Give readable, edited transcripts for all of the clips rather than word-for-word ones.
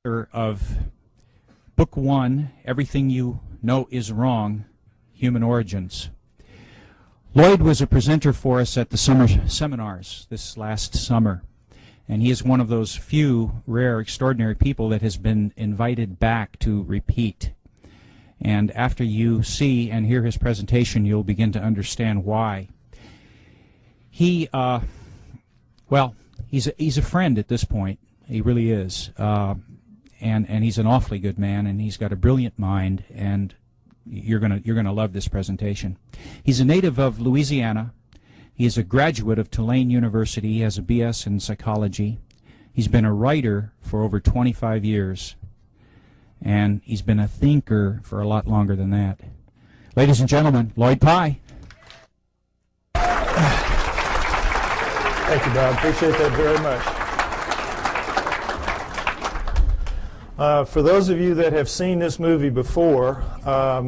Of Book 1, Everything You Know Is Wrong, Human Origins. Lloyd was a presenter for us at the summer seminars this last summer, and he is one of those few rare, extraordinary people that has been invited back to repeat. And after you see and hear his presentation, you'll begin to understand why. He's a friend at this point. He really is. And he's an awfully good man, and he's got a brilliant mind, and you're gonna love this presentation. He's a native of Louisiana. He is a graduate of Tulane University. He has a BS in psychology. He's been a writer for over 25 years, and he's been a thinker for a lot longer than that. Ladies and gentlemen, Lloyd Pye. Thank you, Bob. Appreciate that very much. For those of you that have seen this movie before,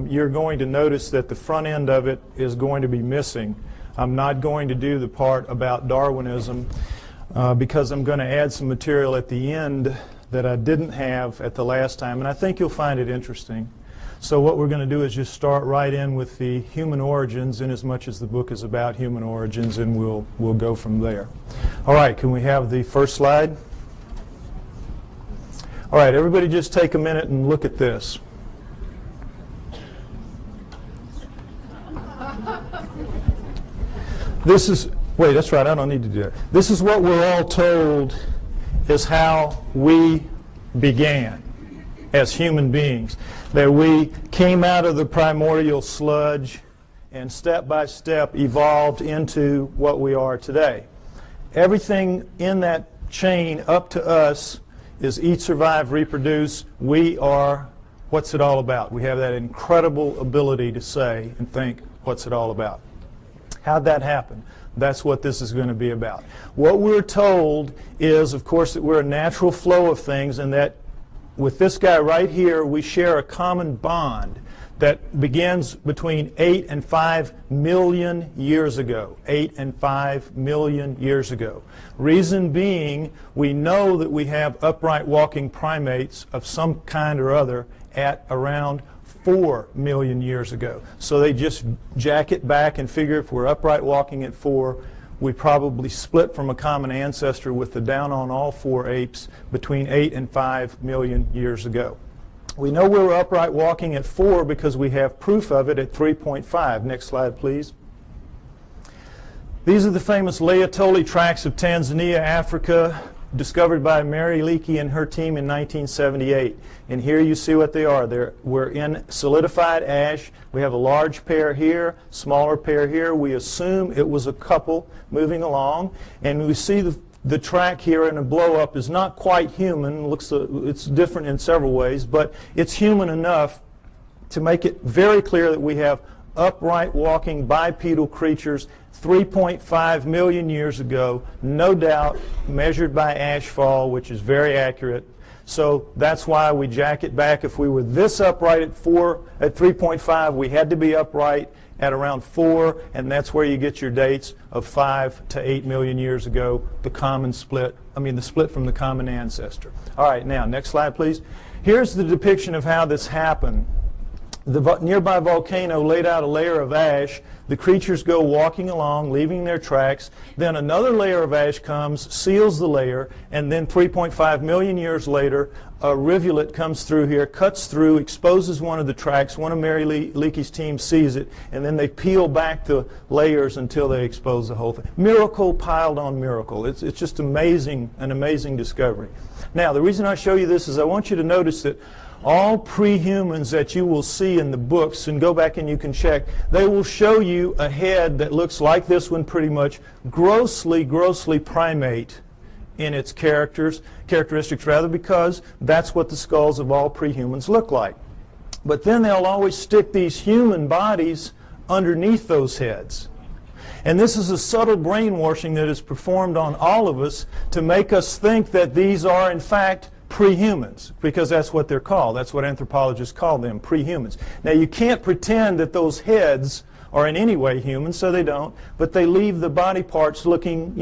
you're going to notice that the front end of it is going to be missing. I'm not going to do the part about Darwinism because I'm going to add some material at the end that I didn't have at the last time, and I think you'll find it interesting. So what we're going to do is just start right in with the human origins, in as much as the book is about human origins, and we'll go from there. All right, can we have the first slide? All right, everybody just take a minute and look at this. Wait, that's right, I don't need to do that. This is what we're all told is how we began as human beings. That we came out of the primordial sludge and step by step evolved into what we are today. Everything in that chain up to us is eat, survive, reproduce. We are, what's it all about? We have that incredible ability to say and think, what's it all about? How'd that happen? That's what this is going to be about. What we're told is, of course, that we're a natural flow of things, and that with this guy right here, we share a common bond that begins between 8 and 5 million years ago. 8 and 5 million years ago. Reason being, we know that we have upright walking primates of some kind or other at around 4 million years ago. So they just jack it back and figure if we're upright walking at 4, we probably split from a common ancestor with the down on all 4 apes between 8 and 5 million years ago. We know we were upright walking at 4 because we have proof of it at 3.5. Next slide, please. These are the famous Laetoli tracts of Tanzania, Africa, discovered by Mary Leakey and her team in 1978. And here you see what they are. We're in solidified ash. We have a large pair here, smaller pair here. We assume it was a couple moving along. And we see the track here in a blow-up is not quite human. It's different in several ways, but it's human enough to make it very clear that we have upright walking bipedal creatures 3.5 million years ago, no doubt, measured by ashfall, which is very accurate. So that's why we jack it back. If we were this upright at 3.5, we had to be upright at around 4, and that's where you get your dates of 5 to 8 million years ago, the split from the common ancestor. All right, now, next slide, please. Here's the depiction of how this happened. The nearby volcano laid out a layer of ash. The creatures go walking along, leaving their tracks. Then another layer of ash comes, seals the layer, and then 3.5 million years later, a rivulet comes through here, cuts through, exposes one of the tracks. One of Mary Leakey's team sees it, and then they peel back the layers until they expose the whole thing. Miracle piled on miracle. It's just amazing, an amazing discovery. Now, the reason I show you this is I want you to notice that all pre-humans that you will see in the books, and go back and you can check, they will show you a head that looks like this one pretty much, grossly primate in its characteristics rather, because that's what the skulls of all pre-humans look like. But then they'll always stick these human bodies underneath those heads. And this is a subtle brainwashing that is performed on all of us to make us think that these are, in fact, pre-humans, because that's what they're called. That's what anthropologists call them, pre-humans. Now, you can't pretend that those heads are in any way human, so they don't, but they leave the body parts looking,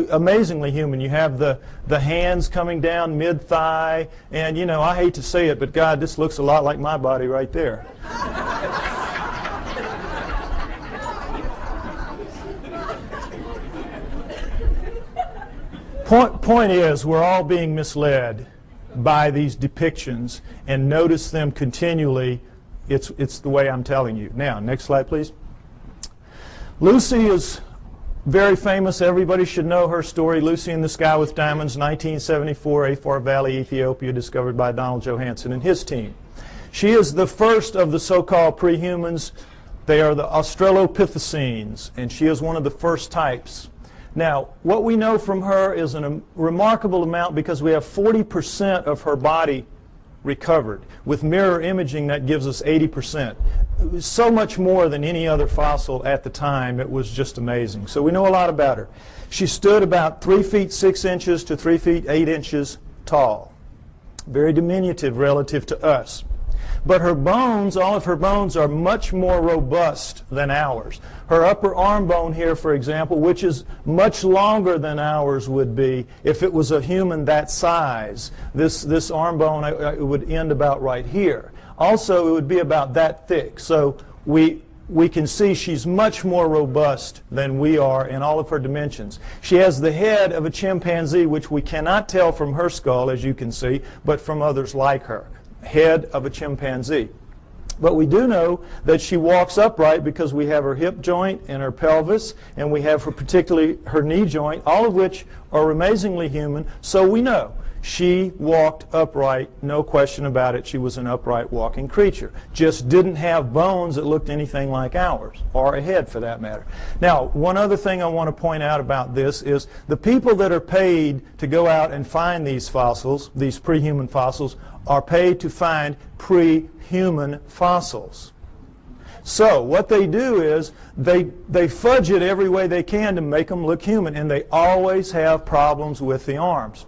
amazingly human. You have the hands coming down mid-thigh, and you know, I hate to say it, but God, this looks a lot like my body right there. Point is, we're all being misled by these depictions, and notice them continually. It's the way I'm telling you. Now, next slide, please. Lucy is very famous. Everybody should know her story. Lucy in the Sky with Diamonds, 1974, Afar Valley, Ethiopia, discovered by Donald Johanson and his team. She is the first of the so-called prehumans. They are the Australopithecines, and she is one of the first types. Now, what we know from her is a remarkable amount, because we have 40% of her body recovered. With mirror imaging, that gives us 80%. It was so much more than any other fossil at the time. It was just amazing. So we know a lot about her. She stood about 3 feet 6 inches to 3 feet 8 inches tall. Very diminutive relative to us. But her bones, all of her bones, are much more robust than ours. Her upper arm bone here, for example, which is much longer than ours would be if it was a human that size. This arm bone it would end about right here. Also, it would be about that thick. So we can see she's much more robust than we are in all of her dimensions. She has the head of a chimpanzee, which we cannot tell from her skull, as you can see, but from others like her. Head of a chimpanzee. But we do know that she walks upright because we have her hip joint and her pelvis, and we have particularly her knee joint, all of which are amazingly human. So we know she walked upright, no question about it. She was an upright walking creature. Just didn't have bones that looked anything like ours, or a head for that matter. Now, one other thing I want to point out about this is the people that are paid to go out and find these fossils, these pre-human fossils, are paid to find pre-human fossils. So what they do is they fudge it every way they can to make them look human, and they always have problems with the arms,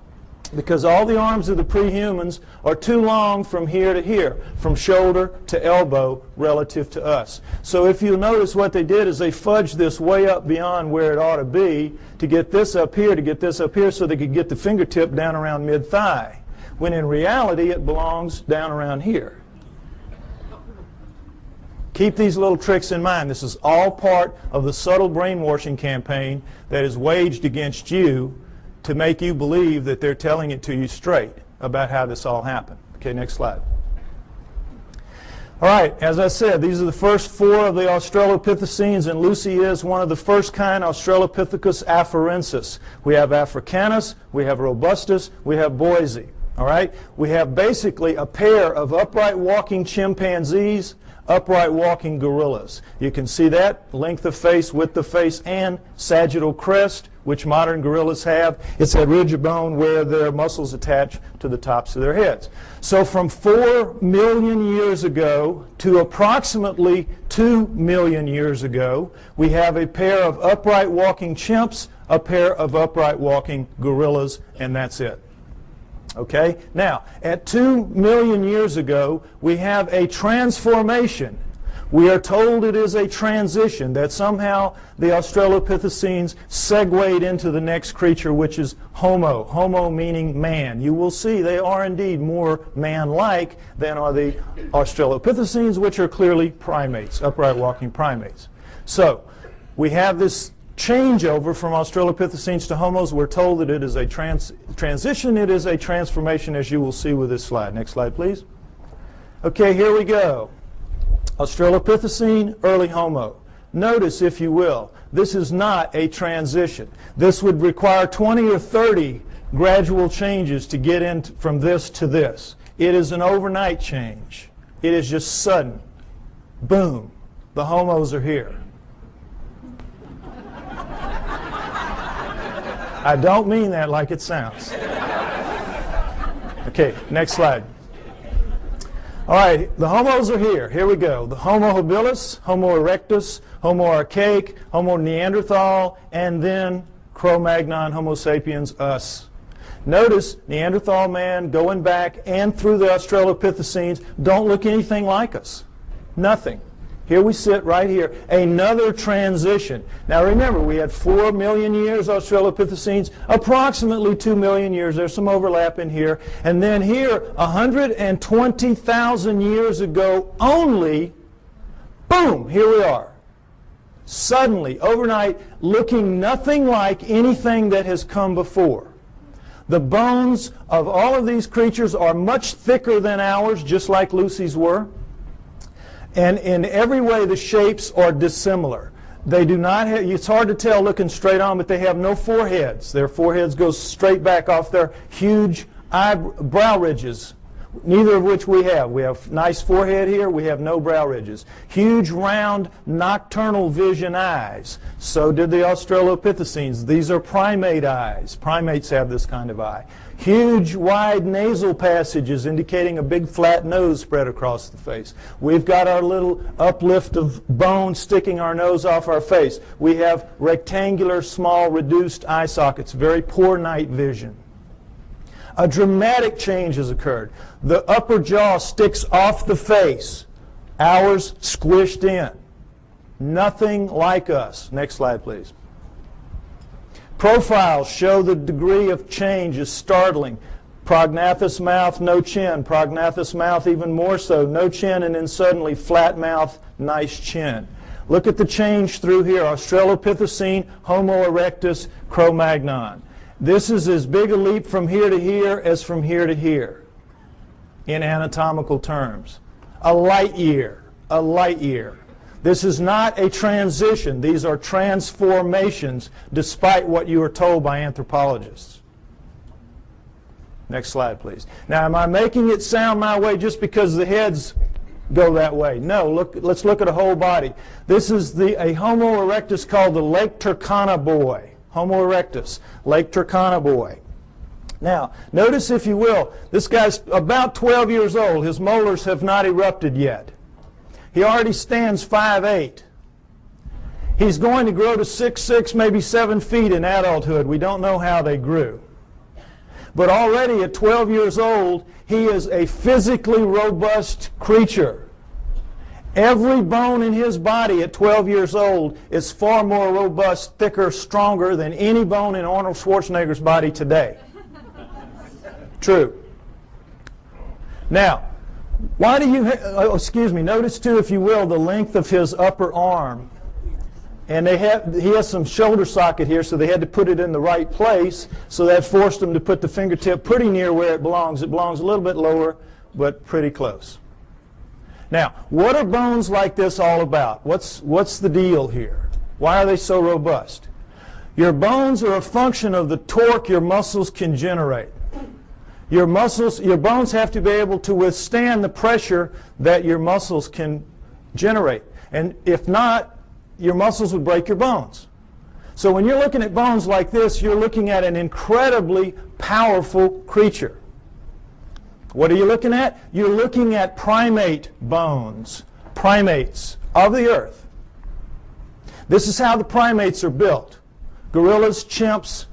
because all the arms of the pre-humans are too long from here to here, from shoulder to elbow relative to us. So if you'll notice, what they did is they fudged this way up beyond where it ought to be to get this up here, so they could get the fingertip down around mid-thigh, when in reality it belongs down around here. Keep these little tricks in mind. This is all part of the subtle brainwashing campaign that is waged against you to make you believe that they're telling it to you straight about how this all happened. Okay, next slide. All right, as I said, these are the first 4 of the Australopithecines, and Lucy is one of the first kind, Australopithecus afarensis. We have Africanus, we have Robustus, we have Boise. All right, we have basically a pair of upright walking chimpanzees, upright walking gorillas. You can see that, length of face, width of face, and sagittal crest, which modern gorillas have. It's that ridge of bone where their muscles attach to the tops of their heads. So from 4 million years ago to approximately 2 million years ago, we have a pair of upright walking chimps, a pair of upright walking gorillas, and that's it. Okay? Now, at 2 million years ago, we have a transformation. We are told it is a transition, that somehow the Australopithecines segued into the next creature, which is Homo. Homo meaning man. You will see they are indeed more man-like than are the Australopithecines, which are clearly primates, upright walking primates. So, we have this changeover from Australopithecines to Homos. We're told that it is a transition, it is a transformation, as you will see with this slide. Next slide, please. Okay, here we go. Australopithecine, early Homo. Notice, if you will, this is not a transition. This would require 20 or 30 gradual changes to get in from this to this. It is an overnight change. It is just sudden. Boom. The Homos are here. I don't mean that like it sounds. Okay, next slide. All right, the Homos are here. Here we go. The Homo habilis, Homo erectus, Homo archaic, Homo neanderthal, and then Cro-Magnon, Homo sapiens, us. Notice Neanderthal man going back and through the Australopithecines don't look anything like us. Nothing. Here we sit right here. Another transition. Now remember, we had 4 million years Australopithecines, approximately 2 million years. There's some overlap in here. And then here, 120,000 years ago only, boom, here we are. Suddenly, overnight, looking nothing like anything that has come before. The bones of all of these creatures are much thicker than ours, just like Lucy's were. And in every way, the shapes are dissimilar. They do not have, it's hard to tell looking straight on, but they have no foreheads. Their foreheads go straight back off their huge brow ridges, neither of which we have. We have nice forehead here. We have no brow ridges. Huge, round, nocturnal vision eyes. So did the Australopithecines. These are primate eyes. Primates have this kind of eye. Huge, wide nasal passages indicating a big flat nose spread across the face. We've got our little uplift of bone sticking our nose off our face. We have rectangular, small, reduced eye sockets. Very poor night vision. A dramatic change has occurred. The upper jaw sticks off the face. Ours squished in. Nothing like us. Next slide, please. Profiles show the degree of change is startling. Prognathous mouth, no chin. Prognathous mouth even more so, no chin, and then suddenly flat mouth, nice chin. Look at the change through here. Australopithecine, Homo erectus, Cro-Magnon. This is as big a leap from here to here as from here to here in anatomical terms. A light year, a light year. This is not a transition. These are transformations, despite what you are told by anthropologists. Next slide, please. Now, am I making it sound my way just because the heads go that way? No, let's look at a whole body. This is a Homo erectus called the Lake Turkana boy. Homo erectus, Lake Turkana boy. Now, notice, if you will, this guy's about 12 years old. His molars have not erupted yet. He already stands 5'8". He's going to grow to 6'6", maybe 7 feet in adulthood. We don't know how they grew. But already at 12 years old, he is a physically robust creature. Every bone in his body at 12 years old is far more robust, thicker, stronger than any bone in Arnold Schwarzenegger's body today. True. Now, why do you, notice too, if you will, the length of his upper arm. And he has some shoulder socket here, so they had to put it in the right place, so that forced them to put the fingertip pretty near where it belongs. It belongs a little bit lower, but pretty close. Now, what are bones like this all about? What's the deal here? Why are they so robust? Your bones are a function of the torque your muscles can generate. Your bones have to be able to withstand the pressure that your muscles can generate. And if not, your muscles would break your bones. So when you're looking at bones like this, you're looking at an incredibly powerful creature. What are you looking at? You're looking at primate bones, primates of the earth. This is how the primates are built. Gorillas, chimps,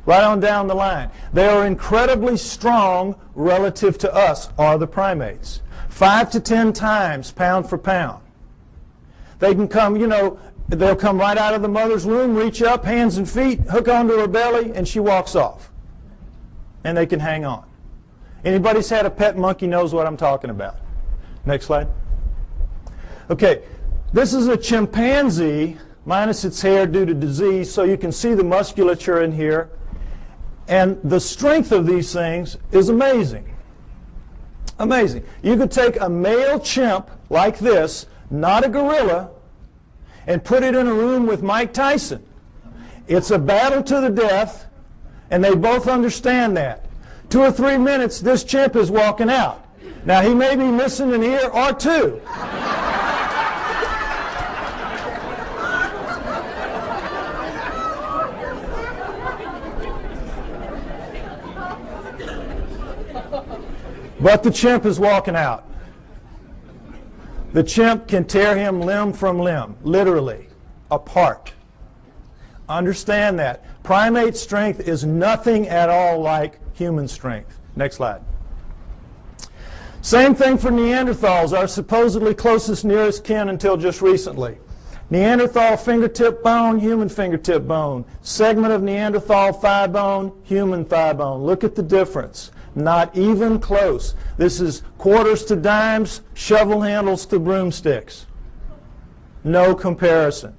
right on down the line. They are incredibly strong relative to us, are the primates. 5 to 10 times pound for pound. They can come, they'll come right out of the mother's womb, reach up, hands and feet, hook onto her belly, and she walks off. And they can hang on. Anybody's had a pet monkey knows what I'm talking about. Next slide. Okay, this is a chimpanzee minus its hair due to disease, so you can see the musculature in here. And the strength of these things is amazing. Amazing. You could take a male chimp like this, not a gorilla, and put it in a room with Mike Tyson. It's a battle to the death, and they both understand that. 2 or 3 minutes, this chimp is walking out. Now, he may be missing an ear or two. But the chimp is walking out. The chimp can tear him limb from limb, literally, apart. Understand that. Primate strength is nothing at all like human strength. Next slide. Same thing for Neanderthals, our supposedly closest nearest kin until just recently. Neanderthal fingertip bone, human fingertip bone. Segment of Neanderthal thigh bone, human thigh bone. Look at the difference. Not even close. This is quarters to dimes, shovel handles to broomsticks. No comparison.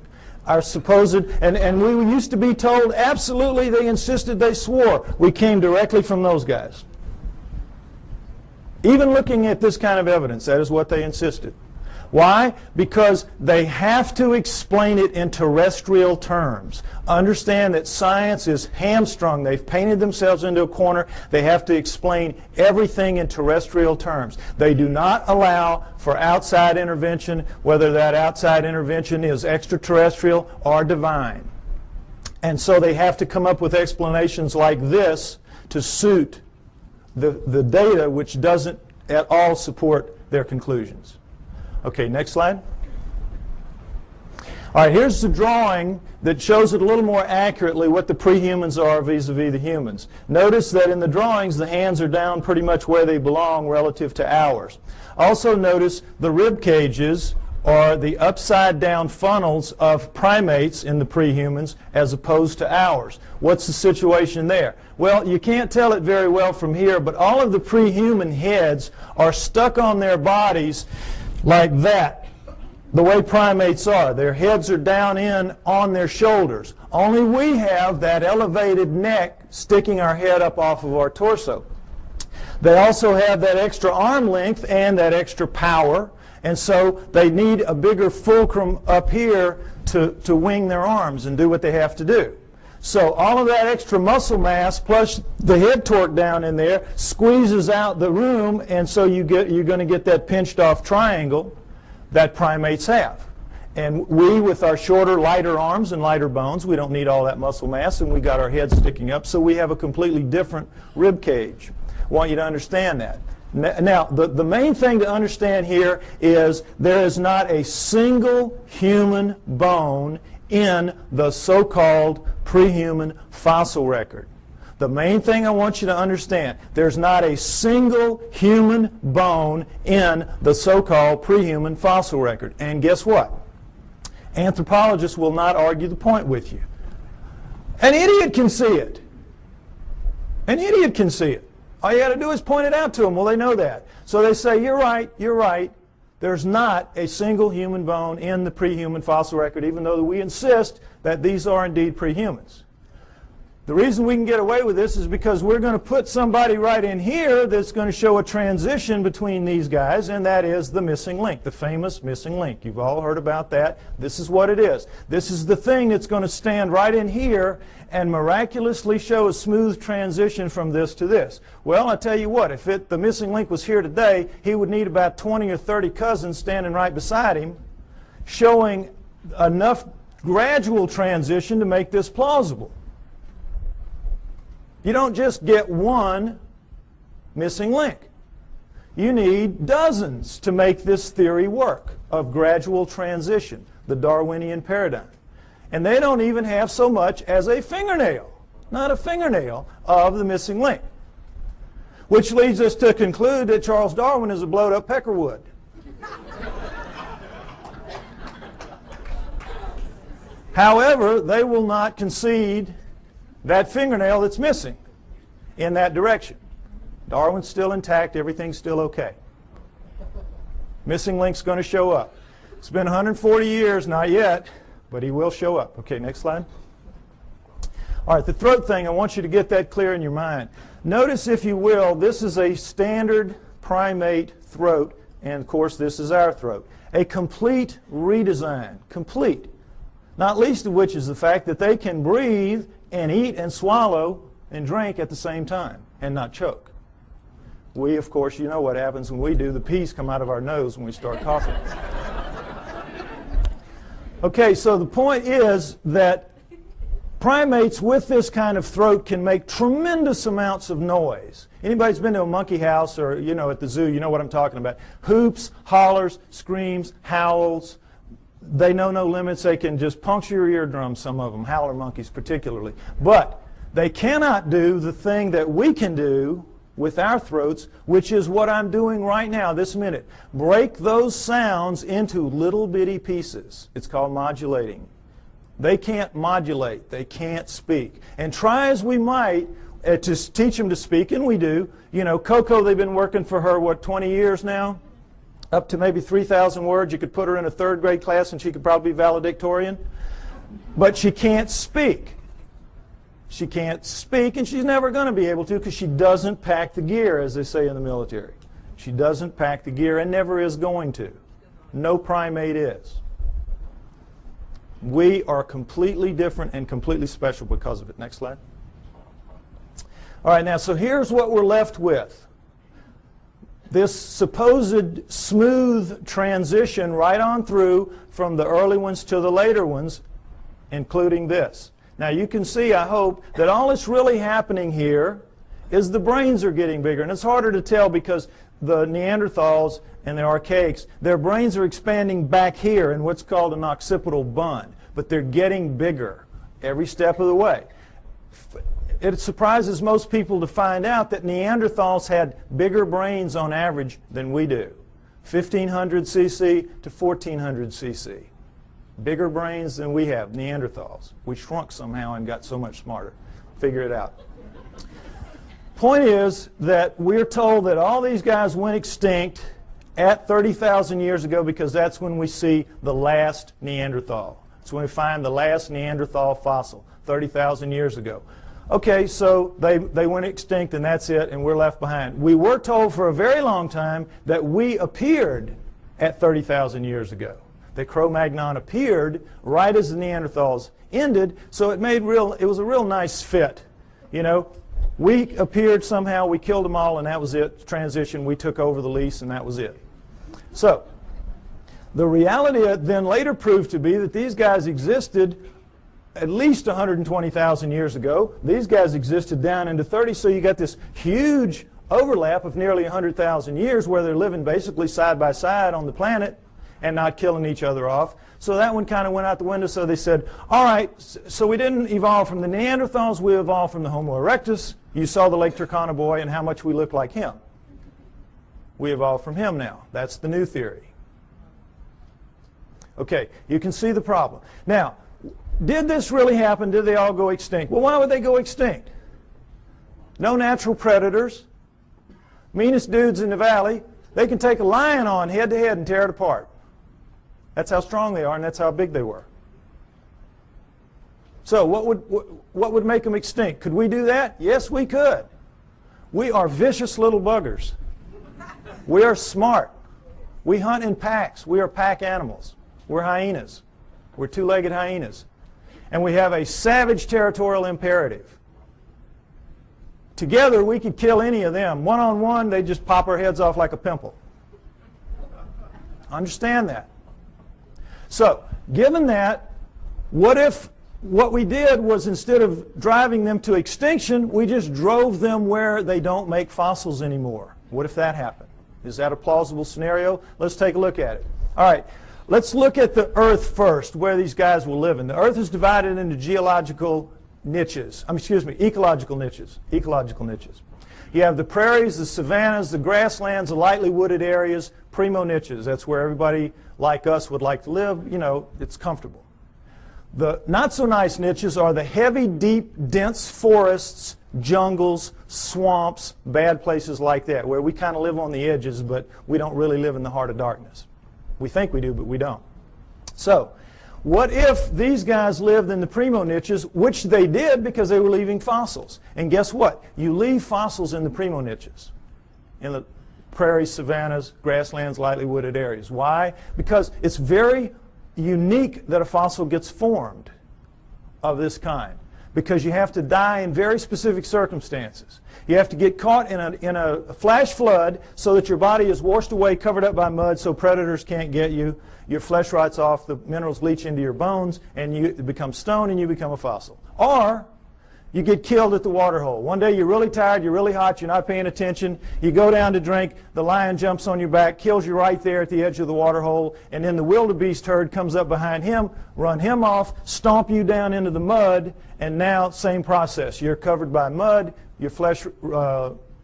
Our supposed, and we used to be told absolutely, they insisted, they swore. We came directly from those guys. Even looking at this kind of evidence, that is what they insisted. Why? Because they have to explain it in terrestrial terms. Understand that science is hamstrung. They've painted themselves into a corner. They have to explain everything in terrestrial terms. They do not allow for outside intervention, whether that outside intervention is extraterrestrial or divine. And so they have to come up with explanations like this to suit the data, which doesn't at all support their conclusions. Okay, next slide. All right, here's the drawing that shows it a little more accurately what the prehumans are vis-a-vis the humans. Notice that in the drawings the hands are down pretty much where they belong relative to ours. Also notice the rib cages are the upside down funnels of primates in the prehumans as opposed to ours. What's the situation there? Well, you can't tell it very well from here, but all of the prehuman heads are stuck on their bodies like that, the way primates are. Their heads are down in on their shoulders. Only we have that elevated neck sticking our head up off of our torso. They also have that extra arm length and that extra power, and so they need a bigger fulcrum up here to wing their arms and do what they have to do. So all of that extra muscle mass plus the head torque down in there squeezes out the room, and so you're going to get that pinched off triangle that primates have. And we, with our shorter, lighter arms and lighter bones, we don't need all that muscle mass, and we got our heads sticking up, so we have a completely different rib cage. I want you to understand that. Now, the main thing to understand here is there is not a single human bone in the so-called prehuman fossil record. The main thing I want you to understand, there's not a single human bone in the so-called prehuman fossil record. And guess what? Anthropologists will not argue the point with you. An idiot can see it. An idiot can see it. All you got to do is point it out to them. Well, they know that. So they say, you're right, you're right. There's not a single human bone in the prehuman fossil record, even though we insist that these are indeed prehumans. The reason we can get away with this is because we're going to put somebody right in here that's going to show a transition between these guys, and that is the missing link, the famous missing link. You've all heard about that. This is what it is. This is the thing that's going to stand right in here and miraculously show a smooth transition from this to this. Well, I tell you what, if the missing link was here today, he would need about 20 or 30 cousins standing right beside him, showing enough gradual transition to make this plausible. You don't just get one missing link. You need dozens to make this theory work of gradual transition, the Darwinian paradigm. And they don't even have so much as a fingernail, not a fingernail, of the missing link. Which leads us to conclude that Charles Darwin is a blowed-up peckerwood. However, they will not concede that fingernail that's missing in that direction. Darwin's still intact, everything's still okay. Missing link's going to show up. It's been 140 years, not yet, but he will show up. Okay, next slide. All right, the throat thing, I want you to get that clear in your mind. Notice, if you will, this is a standard primate throat, and of course this is our throat. A complete redesign, complete. Not least of which is the fact that they can breathe and eat and swallow and drink at the same time and not choke. We, of course, you know what happens when we do. The peas come out of our nose when we start coughing. Okay, so the point is that primates with this kind of throat can make tremendous amounts of noise. Anybody's been to a monkey house or, you know, at the zoo, you know what I'm talking about. Hoops, hollers, screams, howls. They know no limits. They can just puncture your eardrums, some of them, howler monkeys particularly. But they cannot do the thing that we can do with our throats, which is what I'm doing right now, this minute. Break those sounds into little bitty pieces. It's called modulating. They can't modulate. They can't speak. And try as we might to teach them to speak, and we do. You know, Coco, they've been working for her, what, 20 years now? Up to maybe 3,000 words. You could put her in a third grade class and she could probably be valedictorian. But she can't speak. She can't speak, and she's never going to be able to because she doesn't pack the gear, as they say in the military. She doesn't pack the gear and never is going to. No primate is. We are completely different and completely special because of it. Next slide. All right, now, so here's what we're left with. This supposed smooth transition right on through from the early ones to the later ones, including this. Now, you can see, I hope, that all that's really happening here is the brains are getting bigger. And it's harder to tell because the Neanderthals and the archaics, their brains are expanding back here in what's called an occipital bund. But they're getting bigger every step of the way. It surprises most people to find out that Neanderthals had bigger brains on average than we do. 1,500 cc to 1,400 cc. Bigger brains than we have, Neanderthals. We shrunk somehow and got so much smarter. Figure it out. Point is that we're told that all these guys went extinct at 30,000 years ago because that's when we see the last Neanderthal. That's when we find the last Neanderthal fossil, 30,000 years ago. Okay, so they went extinct and that's it, and we're left behind. We were told for a very long time that we appeared at 30,000 years ago. The Cro-Magnon appeared right as the Neanderthals ended, so it was a real nice fit. You know, we appeared somehow, we killed them all, and that was it. Transition, we took over the lease, and that was it. So, the reality then later proved to be that these guys existed at least 120,000 years ago. These guys existed down into 30, so you got this huge overlap of nearly 100,000 years where they're living basically side by side on the planet and not killing each other off. So that one kind of went out the window, so they said, all right, so we didn't evolve from the Neanderthals, we evolved from the Homo erectus. You saw the Lake Turkana boy and how much we look like him. We evolved from him now. That's the new theory. Okay, you can see the problem. Now, did this really happen? Did they all go extinct? Well, why would they go extinct? No natural predators. Meanest dudes in the valley. They can take a lion on head to head and tear it apart. That's how strong they are, and that's how big they were. So what would make them extinct? Could we do that? Yes, we could. We are vicious little buggers. We are smart. We hunt in packs. We are pack animals. We're hyenas. We're two-legged hyenas. And we have a savage territorial imperative. Together, we could kill any of them. One-on-one, they just pop our heads off like a pimple. Understand that. So, given that, what if what we did was instead of driving them to extinction, we just drove them where they don't make fossils anymore? What if that happened? Is that a plausible scenario? Let's take a look at it. All right. Let's look at the Earth first, where these guys will live in. The Earth is divided into ecological niches. Ecological niches. You have the prairies, the savannas, the grasslands, the lightly wooded areas, primo niches. That's where everybody like us would like to live. You know, it's comfortable. The not so nice niches are the heavy, deep, dense forests, jungles, swamps, bad places like that, where we kind of live on the edges, but we don't really live in the heart of darkness. We think we do, but we don't. So, what if these guys lived in the primo niches, which they did because they were leaving fossils? And guess what? You leave fossils in the primo niches, in the prairies, savannas, grasslands, lightly wooded areas. Why? Because it's very unique that a fossil gets formed of this kind, because you have to die in very specific circumstances. You have to get caught in a flash flood so that your body is washed away, covered up by mud, so predators can't get you. Your flesh rots off, the minerals leach into your bones, and you become stone and you become a fossil. Or you get killed at the water hole. One day you're really tired, you're really hot, you're not paying attention, you go down to drink, the lion jumps on your back, kills you right there at the edge of the water hole, and then the wildebeest herd comes up behind him, run him off, stomp you down into the mud, and now same process. You're covered by mud, your flesh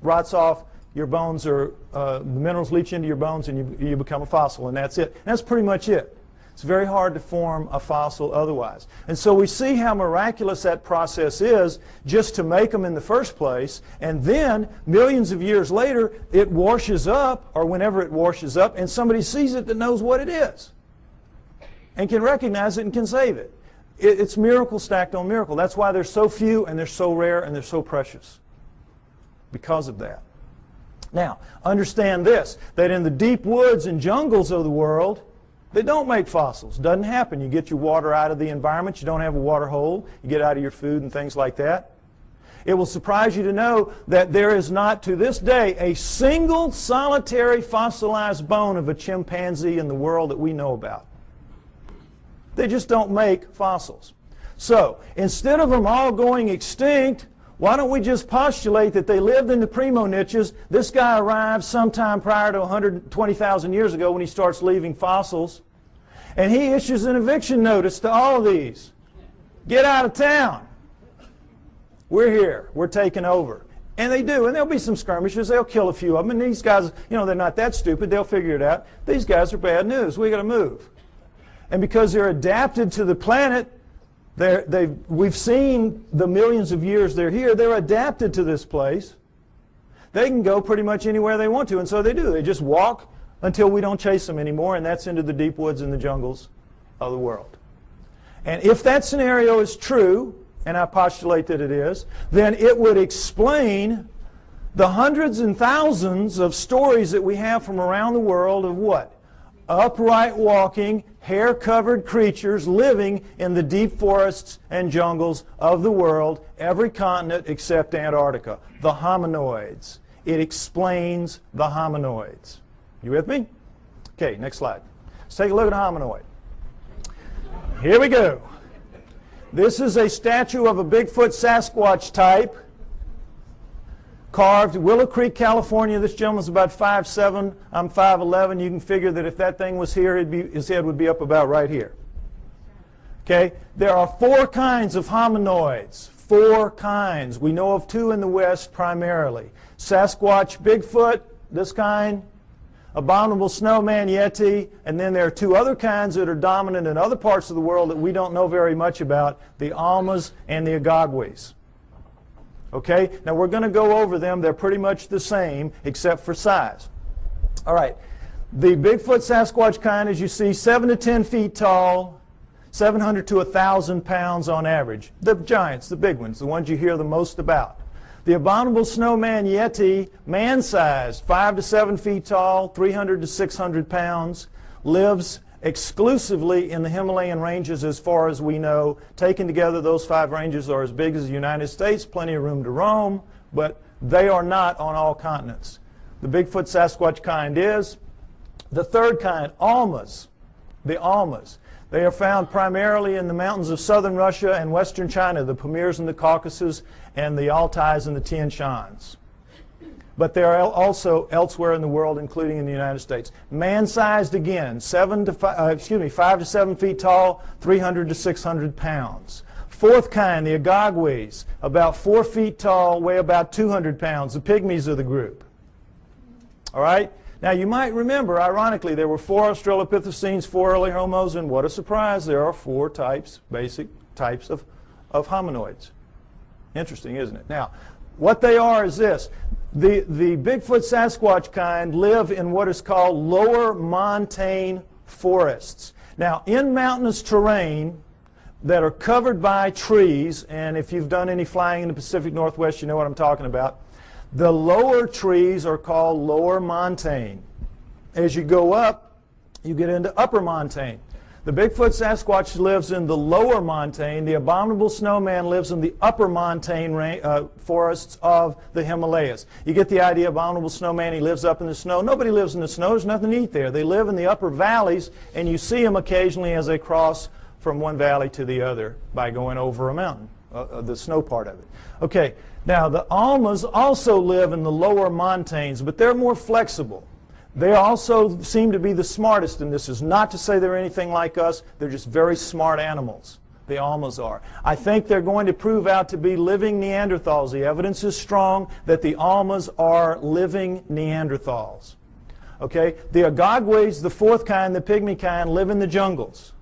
rots off, your bones are, the minerals leach into your bones and you become a fossil, and that's it. And that's pretty much it. It's very hard to form a fossil otherwise. And so we see how miraculous that process is just to make them in the first place, and then millions of years later it washes up, or whenever it washes up, and somebody sees it that knows what it is and can recognize it and can save it. It's miracle stacked on miracle. That's why there's so few and they're so rare and they're so precious because of that. Now, understand this, that in the deep woods and jungles of the world, they don't make fossils. Doesn't happen. You get your water out of the environment. You don't have a water hole. You get out of your food and things like that. It will surprise you to know that there is not, to this day, a single solitary fossilized bone of a chimpanzee in the world that we know about. They just don't make fossils. So, instead of them all going extinct, why don't we just postulate that they lived in the primo niches? This guy arrived sometime prior to 120,000 years ago when he starts leaving fossils. And he issues an eviction notice to all of these. Get out of town. We're here. We're taking over. And they do. And there'll be some skirmishes. They'll kill a few of them. And these guys, you know, they're not that stupid. They'll figure it out. These guys are bad news. We got to move. And because they're adapted to the planet, we've seen the millions of years they're here. They're adapted to this place. They can go pretty much anywhere they want to, and so they do. They just walk until we don't chase them anymore, and that's into the deep woods and the jungles of the world. And if that scenario is true, and I postulate that it is, then it would explain the hundreds and thousands of stories that we have from around the world of what? Upright walking, hair-covered creatures living in the deep forests and jungles of the world, every continent except Antarctica. The hominoids. It explains the hominoids. You with me? Okay, next slide. Let's take a look at a hominoid. Here we go. This is a statue of a Bigfoot Sasquatch type, carved Willow Creek, California. This gentleman's about 5'7". I'm 5'11". You can figure that if that thing was here, his head would be up about right here. Okay? There are 4 kinds of hominoids. 4 kinds. We know of 2 in the West primarily. Sasquatch, Bigfoot, this kind. Abominable snowman, Yeti. And then there are 2 other kinds that are dominant in other parts of the world that we don't know very much about. The Almas and the Agagwes. Okay, now we're going to go over them. They're pretty much the same except for size. All right, the Bigfoot Sasquatch kind, as you see, 7 to 10 feet tall, 700 to 1,000 pounds on average. The giants, the big ones, the ones you hear the most about. The abominable snowman Yeti, man-sized, 5 to 7 feet tall, 300 to 600 pounds, lives exclusively in the Himalayan ranges as far as we know. Taken together, those 5 ranges are as big as the United States, plenty of room to roam, but they are not on all continents. The Bigfoot Sasquatch kind is. The third kind, Almas. The Almas. They are found primarily in the mountains of southern Russia and western China, the Pamirs and the Caucasus, and the Altais and the Tian Shans. But they are also elsewhere in the world, including in the United States. Man-sized again, 5 to 7 feet tall, 300 to 600 pounds. Fourth kind, the Agagwes, about 4 feet tall, weigh about 200 pounds. The pygmies of the group. All right? Now you might remember, ironically, there were 4 Australopithecines, 4 early Homos, and what a surprise, there are 4 types, basic types of hominoids. Interesting, isn't it? Now, what they are is this. The Bigfoot Sasquatch kind live in what is called lower montane forests. Now, in mountainous terrain that are covered by trees, and if you've done any flying in the Pacific Northwest, you know what I'm talking about, the lower trees are called lower montane. As you go up, you get into upper montane. The Bigfoot Sasquatch lives in the lower montane. The abominable snowman lives in the upper montane forests of the Himalayas. You get the idea, abominable snowman, he lives up in the snow. Nobody lives in the snow. There's nothing to eat there. They live in the upper valleys, and you see them occasionally as they cross from one valley to the other by going over a mountain, the snow part of it. Okay, now the Almas also live in the lower montanes, but they're more flexible. They also seem to be the smartest, and this is not to say they're anything like us. They're just very smart animals. The Almas are. I think they're going to prove out to be living Neanderthals. The evidence is strong that the Almas are living Neanderthals. Okay? The Agogwes, the fourth kind, the pygmy kind, live in the jungles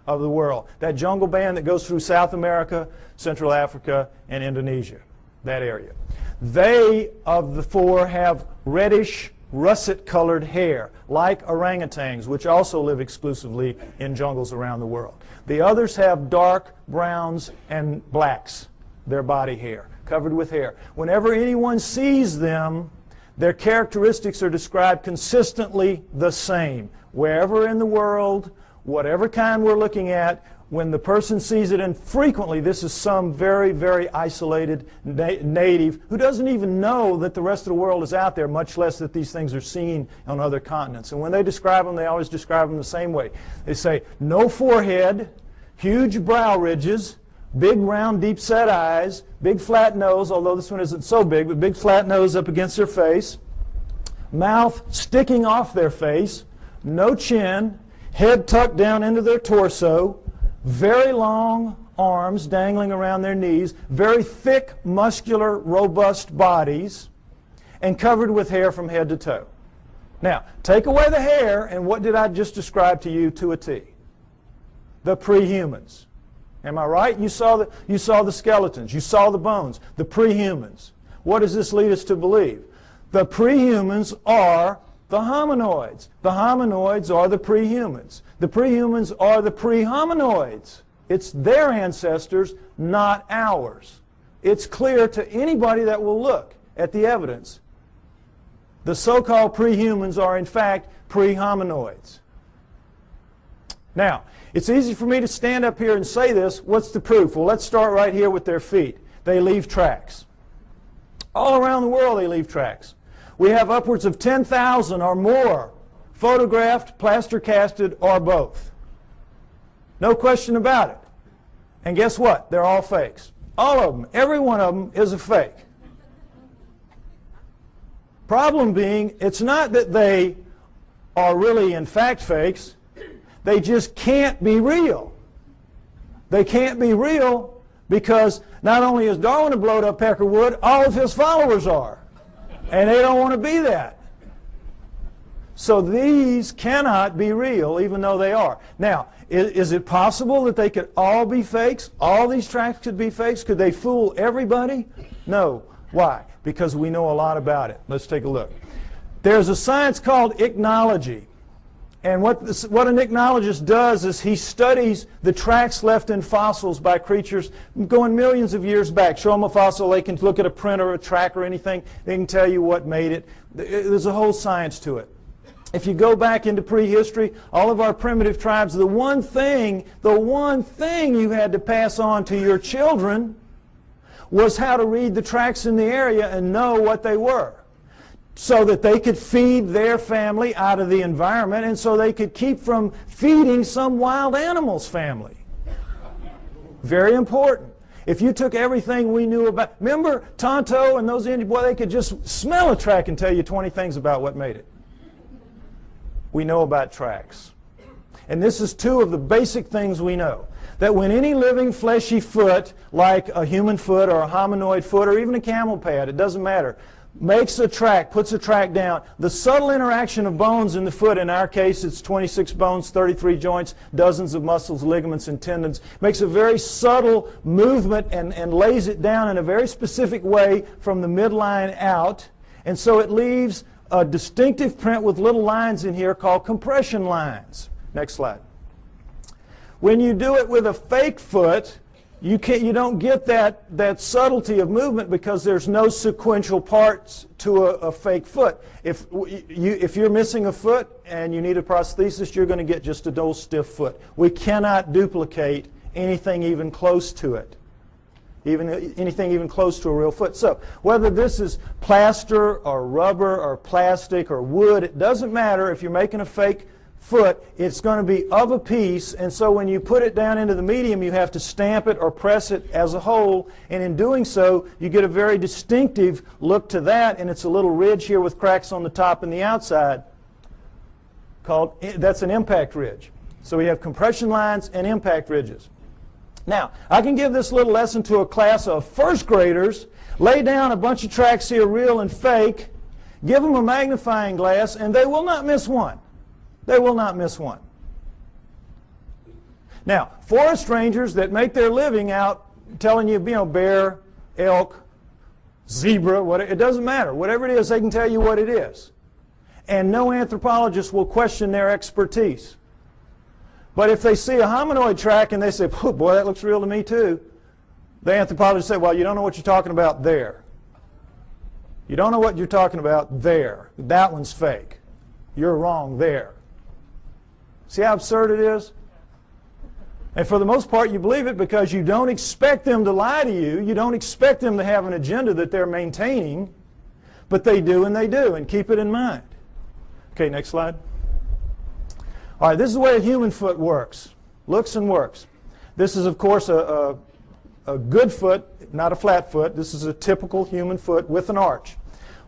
of the world. That jungle band that goes through South America, Central Africa, and Indonesia. That area. They, of the four, have reddish, russet-colored hair, like orangutans, which also live exclusively in jungles around the world. The others have dark browns and blacks, their body hair, covered with hair. Whenever anyone sees them, their characteristics are described consistently the same. Wherever in the world, whatever kind we're looking at, when the person sees it, and frequently this is some very, very isolated native who doesn't even know that the rest of the world is out there, much less that these things are seen on other continents. And when they describe them, they always describe them the same way. They say, no forehead, huge brow ridges, big round deep set eyes, big flat nose, although this one isn't so big, but big flat nose up against their face, mouth sticking off their face, no chin, head tucked down into their torso, very long arms dangling around their knees, very thick, muscular, robust bodies, and covered with hair from head to toe. Now, take away the hair, and what did I just describe to you to a T? The pre-humans. Am I right? You saw the skeletons. You saw the bones. The pre-humans. What does this lead us to believe? The pre-humans are the hominoids. The hominoids are the pre-humans. The pre-humans are the pre-hominoids. It's their ancestors, not ours. It's clear to anybody that will look at the evidence. The so-called pre-humans are, in fact, pre-hominoids. Now, it's easy for me to stand up here and say this. What's the proof? Well, let's start right here with their feet. They leave tracks. All around the world they leave tracks. We have upwards of 10,000 or more photographed, plaster casted, or both. No question about it. And guess what? They're all fakes. All of them. Every one of them is a fake. Problem being, it's not that they are really in fact fakes. They just can't be real. They can't be real because not only is Darwin a blowed up peckerwood, all of his followers are. And they don't want to be that. So these cannot be real, even though they are. Now, is it possible that they could all be fakes? All these tracks could be fakes? Could they fool everybody? No. Why? Because we know a lot about it. Let's take a look. There's a science called ichnology. And what an ichnologist does is he studies the tracks left in fossils by creatures going millions of years back. Show them a fossil, they can look at a print or a track or anything. They can tell you what made it. There's a whole science to it. If you go back into prehistory, all of our primitive tribes, the one thing you had to pass on to your children was how to read the tracks in the area and know what they were, so that they could feed their family out of the environment and so they could keep from feeding some wild animal's family. Very important. If you took everything we knew about, remember Tonto and those Indians, boy, they could just smell a track and tell you 20 things about what made it. We know about tracks. And this is two of the basic things we know. That when any living fleshy foot, like a human foot or a hominoid foot or even a camel pad, it doesn't matter, makes a track, puts a track down, the subtle interaction of bones in the foot, in our case it's 26 bones, 33 joints, dozens of muscles, ligaments, and tendons, makes a very subtle movement and lays it down in a very specific way from the midline out. And so it leaves a distinctive print with little lines in here called compression lines. Next slide. When you do it with a fake foot, you don't get that subtlety of movement because there's no sequential parts to a fake foot. If you're missing a foot and you need a prosthesis, you're going to get just a dull stiff foot. We cannot duplicate anything even close to it. Anything even close to a real foot. So whether this is plaster or rubber or plastic or wood, it doesn't matter. If you're making a fake foot, it's going to be of a piece, and so when you put it down into the medium, you have to stamp it or press it as a whole, and in doing so, you get a very distinctive look to that, and it's a little ridge here with cracks on the top and the outside that's an impact ridge. So we have compression lines and impact ridges. Now, I can give this little lesson to a class of first graders, lay down a bunch of tracks here, real and fake, give them a magnifying glass, and they will not miss one. They will not miss one. Now, forest rangers that make their living out telling you, bear, elk, zebra, it doesn't matter. Whatever it is, they can tell you what it is. And no anthropologist will question their expertise. But if they see a hominoid track and they say, boy, that looks real to me too, the anthropologist say, well, you don't know what you're talking about there. You don't know what you're talking about there. That one's fake. You're wrong there. See how absurd it is? And for the most part, you believe it because you don't expect them to lie to you. You don't expect them to have an agenda that they're maintaining. But they do, and they do. And keep it in mind. Okay, next slide. All right, this is the way a human foot works. Looks and works. This is, of course, a good foot, not a flat foot. This is a typical human foot with an arch.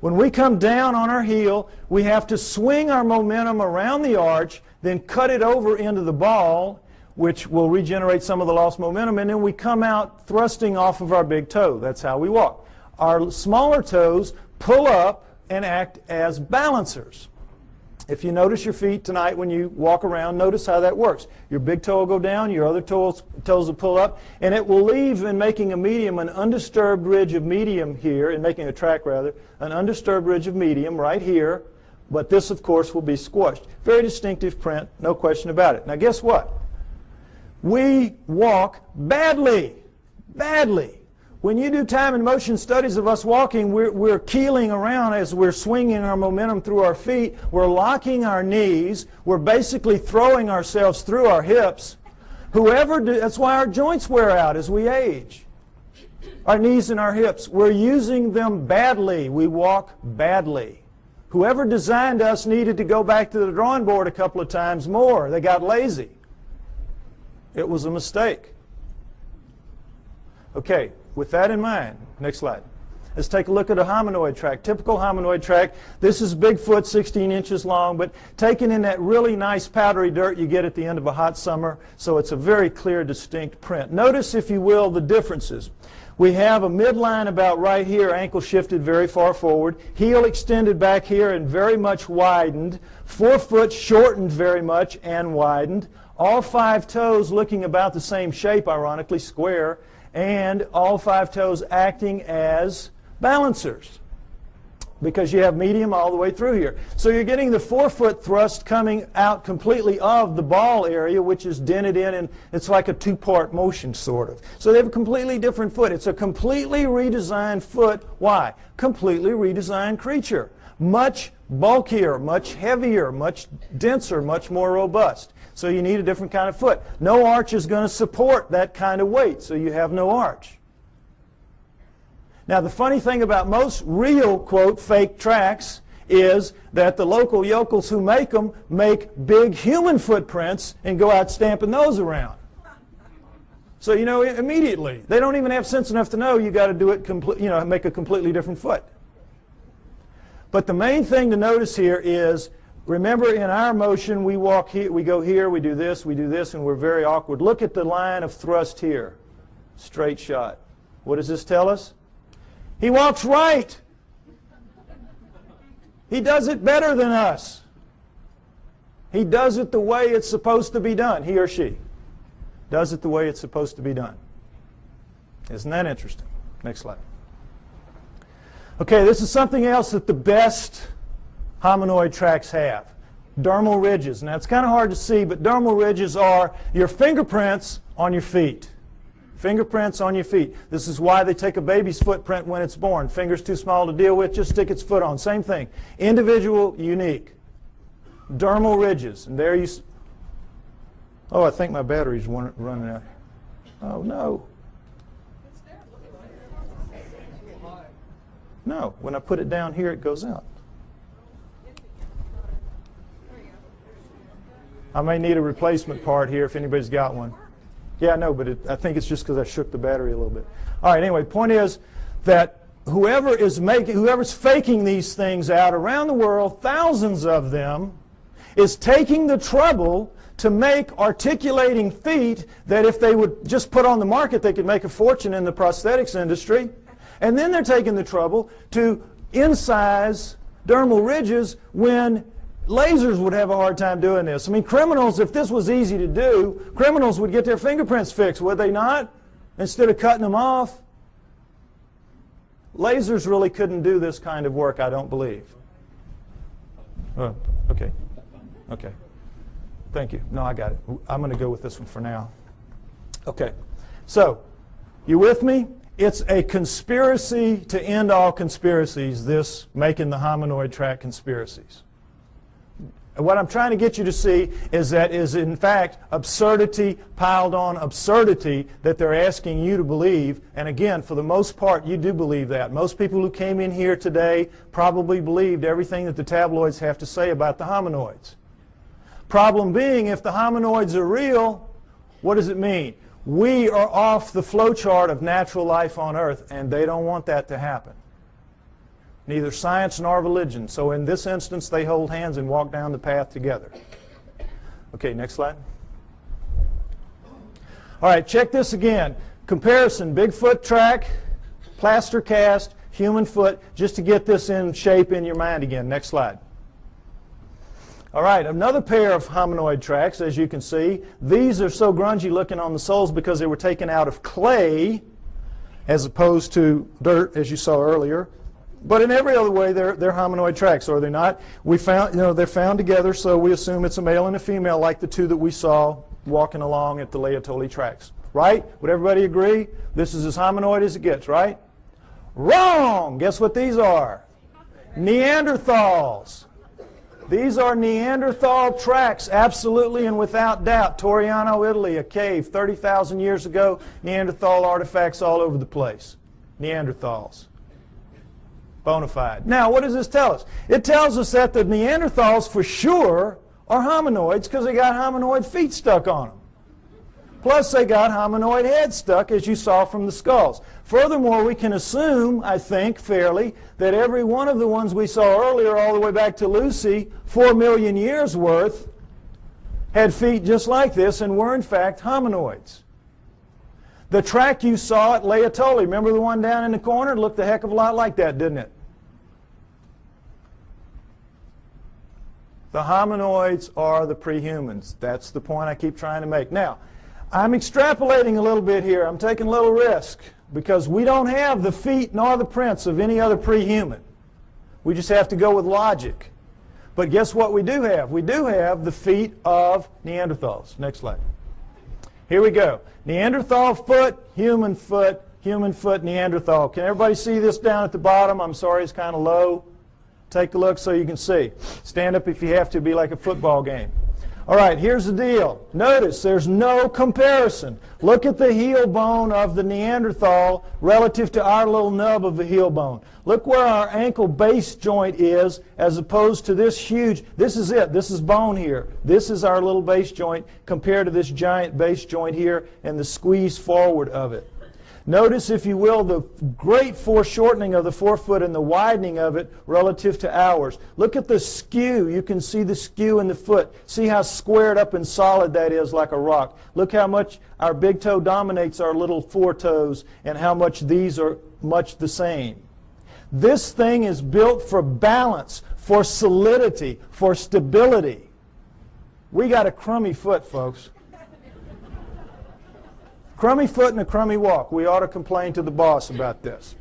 When we come down on our heel, we have to swing our momentum around the arch, then cut it over into the ball, which will regenerate some of the lost momentum, and then we come out thrusting off of our big toe. That's how we walk. Our smaller toes pull up and act as balancers. If you notice your feet tonight when you walk around, notice how that works. Your big toe will go down, your other toes will pull up, and it will leave in making a medium an undisturbed ridge of medium here, in making a track rather, an undisturbed ridge of medium right here, but this of course will be squashed. Very distinctive print, no question about it. Now guess what? We walk badly, badly. When you do time and motion studies of us walking, we're keeling around as we're swinging our momentum through our feet. We're locking our knees. We're basically throwing ourselves through our hips. That's why our joints wear out as we age. Our knees and our hips. We're using them badly. We walk badly. Whoever designed us needed to go back to the drawing board a couple of times more. They got lazy. It was a mistake. Okay. With that in mind, next slide. Let's take a look at a hominoid track. Typical hominoid track. This is Bigfoot, 16 inches long, but taken in that really nice powdery dirt you get at the end of a hot summer, so it's a very clear, distinct print. Notice, if you will, the differences. We have a midline about right here, ankle shifted very far forward, heel extended back here and very much widened, forefoot shortened very much and widened, all 5 toes looking about the same shape, ironically, square, and all 5 toes acting as balancers because you have medium all the way through here. So you're getting the forefoot thrust coming out completely of the ball area, which is dented in, and it's like a 2-part motion sort of. So they have a completely different foot. It's a completely redesigned foot. Why? Completely redesigned creature. Much bulkier, much heavier, much denser, much more robust. So you need a different kind of foot. No arch is going to support that kind of weight, so you have no arch. Now the funny thing about most real, quote, fake tracks is that the local yokels who make them make big human footprints and go out stamping those around. So you know immediately. They don't even have sense enough to know you got to do it, make a completely different foot. But the main thing to notice here is, remember, in our motion, we walk here, we go here, we do this, and we're very awkward. Look at the line of thrust here. Straight shot. What does this tell us? He walks right. He does it better than us. He does it the way it's supposed to be done. He or she does it the way it's supposed to be done. Isn't that interesting? Next slide. Okay, this is something else that the best hominoid tracks have. Dermal ridges. Now it's kind of hard to see, but dermal ridges are your fingerprints on your feet. Fingerprints on your feet. This is why they take a baby's footprint when it's born. Finger's too small to deal with, just stick its foot on. Same thing. Individual, unique. Dermal ridges. And there you... Oh, I think my battery's running out. Oh, no. No, when I put it down here, it goes out. I may need a replacement part here if anybody's got one. Yeah, I know, but I think it's just because I shook the battery a little bit. All right, anyway, point is that whoever's faking these things out around the world, thousands of them, is taking the trouble to make articulating feet that if they would just put on the market, they could make a fortune in the prosthetics industry. And then they're taking the trouble to incise dermal ridges when lasers would have a hard time doing this. I mean, criminals, if this was easy to do, criminals would get their fingerprints fixed, would they not? Instead of cutting them off. Lasers really couldn't do this kind of work, I don't believe. Oh, okay. Okay. Thank you. No, I got it. I'm going to go with this one for now. Okay. So, you with me? It's a conspiracy to end all conspiracies, this making the hominoid track conspiracies. What I'm trying to get you to see is that is in fact absurdity piled on absurdity that they're asking you to believe. And again, for the most part, you do believe that. Most people who came in here today probably believed everything that the tabloids have to say about the hominoids. Problem being, if the hominoids are real, what does it mean? We are off the flowchart of natural life on Earth, and they don't want that to happen. Neither science nor religion. So in this instance, they hold hands and walk down the path together. Okay, next slide. All right, check this again. Comparison, Bigfoot track, plaster cast, human foot, just to get this in shape in your mind again. Next slide. All right, another pair of hominoid tracks, as you can see. These are so grungy looking on the soles because they were taken out of clay as opposed to dirt, as you saw earlier. But in every other way, they're hominoid tracks, are they not? We found, they're found together, so we assume it's a male and a female, like the two that we saw walking along at the Laetoli tracks. Right? Would everybody agree? This is as hominoid as it gets, right? Wrong! Guess what these are? Neanderthals. These are Neanderthal tracks, absolutely and without doubt. Toriano, Italy, a cave 30,000 years ago. Neanderthal artifacts all over the place. Neanderthals. Bona fide. Now, what does this tell us? It tells us that the Neanderthals for sure are hominoids because they got hominoid feet stuck on them. Plus, they got hominoid heads stuck, as you saw from the skulls. Furthermore, we can assume, I think, fairly, that every one of the ones we saw earlier, all the way back to Lucy, 4 million years worth, had feet just like this and were, in fact, hominoids. The track you saw at Laetoli, remember the one down in the corner? It looked a heck of a lot like that, didn't it? The hominoids are the prehumans. That's the point I keep trying to make. Now, I'm extrapolating a little bit here. I'm taking a little risk because we don't have the feet nor the prints of any other prehuman. We just have to go with logic. But guess what we do have? We do have the feet of Neanderthals. Next slide. Here we go. Neanderthal foot, human foot, Neanderthal. Can everybody see this down at the bottom? I'm sorry, it's kind of low. Take a look so you can see. Stand up if you have to. It'd be like a football game. All right, here's the deal. Notice there's no comparison. Look at the heel bone of the Neanderthal relative to our little nub of the heel bone. Look where our ankle base joint is as opposed to this huge. This is it. This is bone here. This is our little base joint compared to this giant base joint here and the squeeze forward of it. Notice, if you will, the great foreshortening of the forefoot and the widening of it relative to ours. Look at the skew. You can see the skew in the foot. See how squared up and solid that is like a rock. Look how much our big toe dominates our little four toes and how much these are much the same. This thing is built for balance, for solidity, for stability. We got a crummy foot, folks. Crummy foot and a crummy walk. We ought to complain to the boss about this.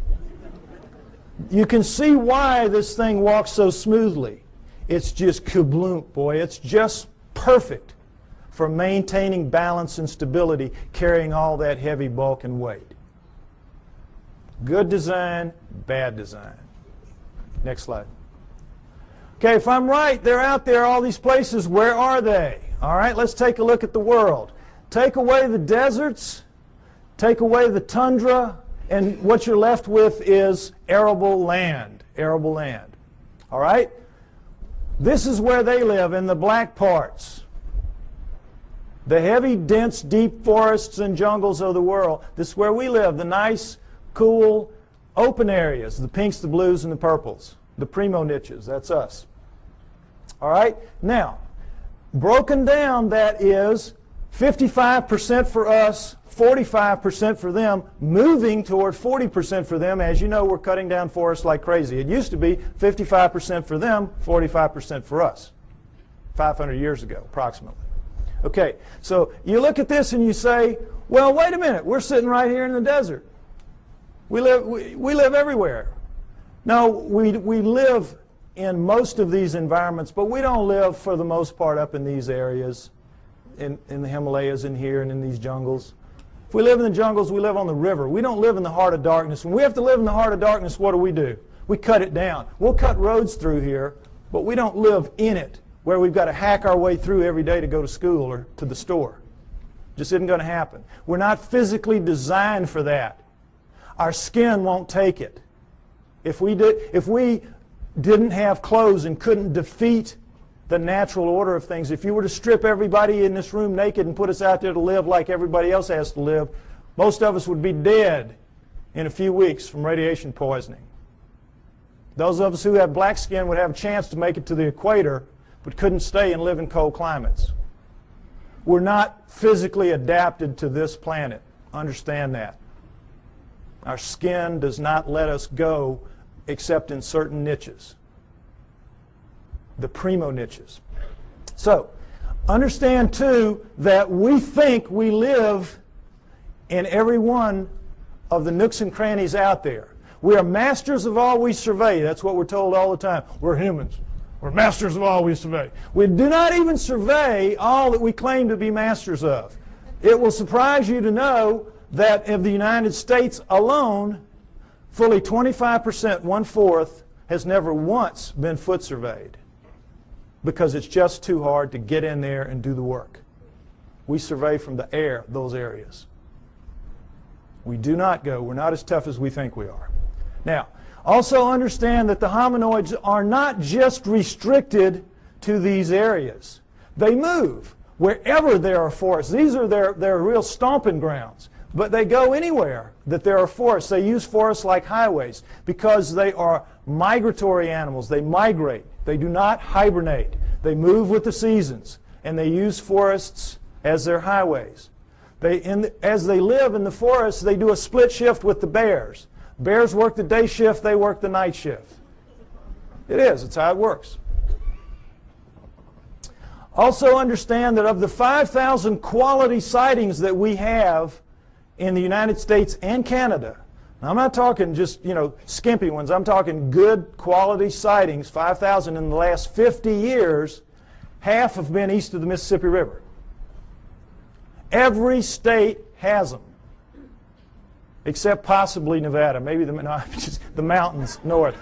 You can see why this thing walks so smoothly. It's just kabloom, boy. It's just perfect for maintaining balance and stability, carrying all that heavy bulk and weight. Good design, bad design. Next slide. Okay, if I'm right, they're out there, all these places. Where are they? All right, let's take a look at the world. Take away the deserts. Take away the tundra, and what you're left with is arable land. Arable land. All right? This is where they live, in the black parts. The heavy, dense, deep forests and jungles of the world. This is where we live. The nice, cool, open areas. The pinks, the blues, and the purples. The primo niches. That's us. All right? Now, Broken down, that is 55% for us, 45% for them, moving toward 40% for them. As you know, we're cutting down forests like crazy. It used to be 55% for them, 45% for us, 500 years ago, approximately. Okay, so you look at this and you say, well, wait a minute, we're sitting right here in the desert. We live everywhere. No, we live in most of these environments, but we don't live, for the most part, up in these areas, in the Himalayas and here and in these jungles. If we live in the jungles, we live on the river. We don't live in the heart of darkness. When we have to live in the heart of darkness, what do? We cut it down. We'll cut roads through here, but we don't live in it, where we've got to hack our way through every day to go to school or to the store. Just isn't going to happen. We're not physically designed for that. Our skin won't take it. If we didn't have clothes and couldn't defeat the natural order of things, if you were to strip everybody in this room naked and put us out there to live like everybody else has to live, most of us would be dead in a few weeks from radiation poisoning. Those of us who have black skin would have a chance to make it to the equator, but couldn't stay and live in cold climates. We're not physically adapted to this planet. Understand that. Our skin does not let us go except in certain niches, the primo niches. So, understand too that we think we live in every one of the nooks and crannies out there. We are masters of all we survey. That's what we're told all the time. We're humans. We're masters of all we survey. We do not even survey all that we claim to be masters of. It will surprise you to know that of the United States alone, fully 25%, 1/4, has never once been foot surveyed because it's just too hard to get in there and do the work. We survey from the air those areas. We do not go. We're not as tough as we think we are. Now, also understand that the hominoids are not just restricted to these areas. They move wherever there are forests. These are their real stomping grounds. But they go anywhere that there are forests. They use forests like highways because they are migratory animals. They migrate. They do not hibernate. They move with the seasons, and they use forests as their highways. As they live in the forests, they do a split shift with the bears. Bears work the day shift, they work the night shift. It is. It's how it works. Also understand that of the 5,000 quality sightings that we have in the United States and Canada, now I'm not talking just, skimpy ones. I'm talking good quality sightings, 5,000 in the last 50 years, half have been east of the Mississippi River. Every state has them, except possibly Nevada, maybe the mountains north.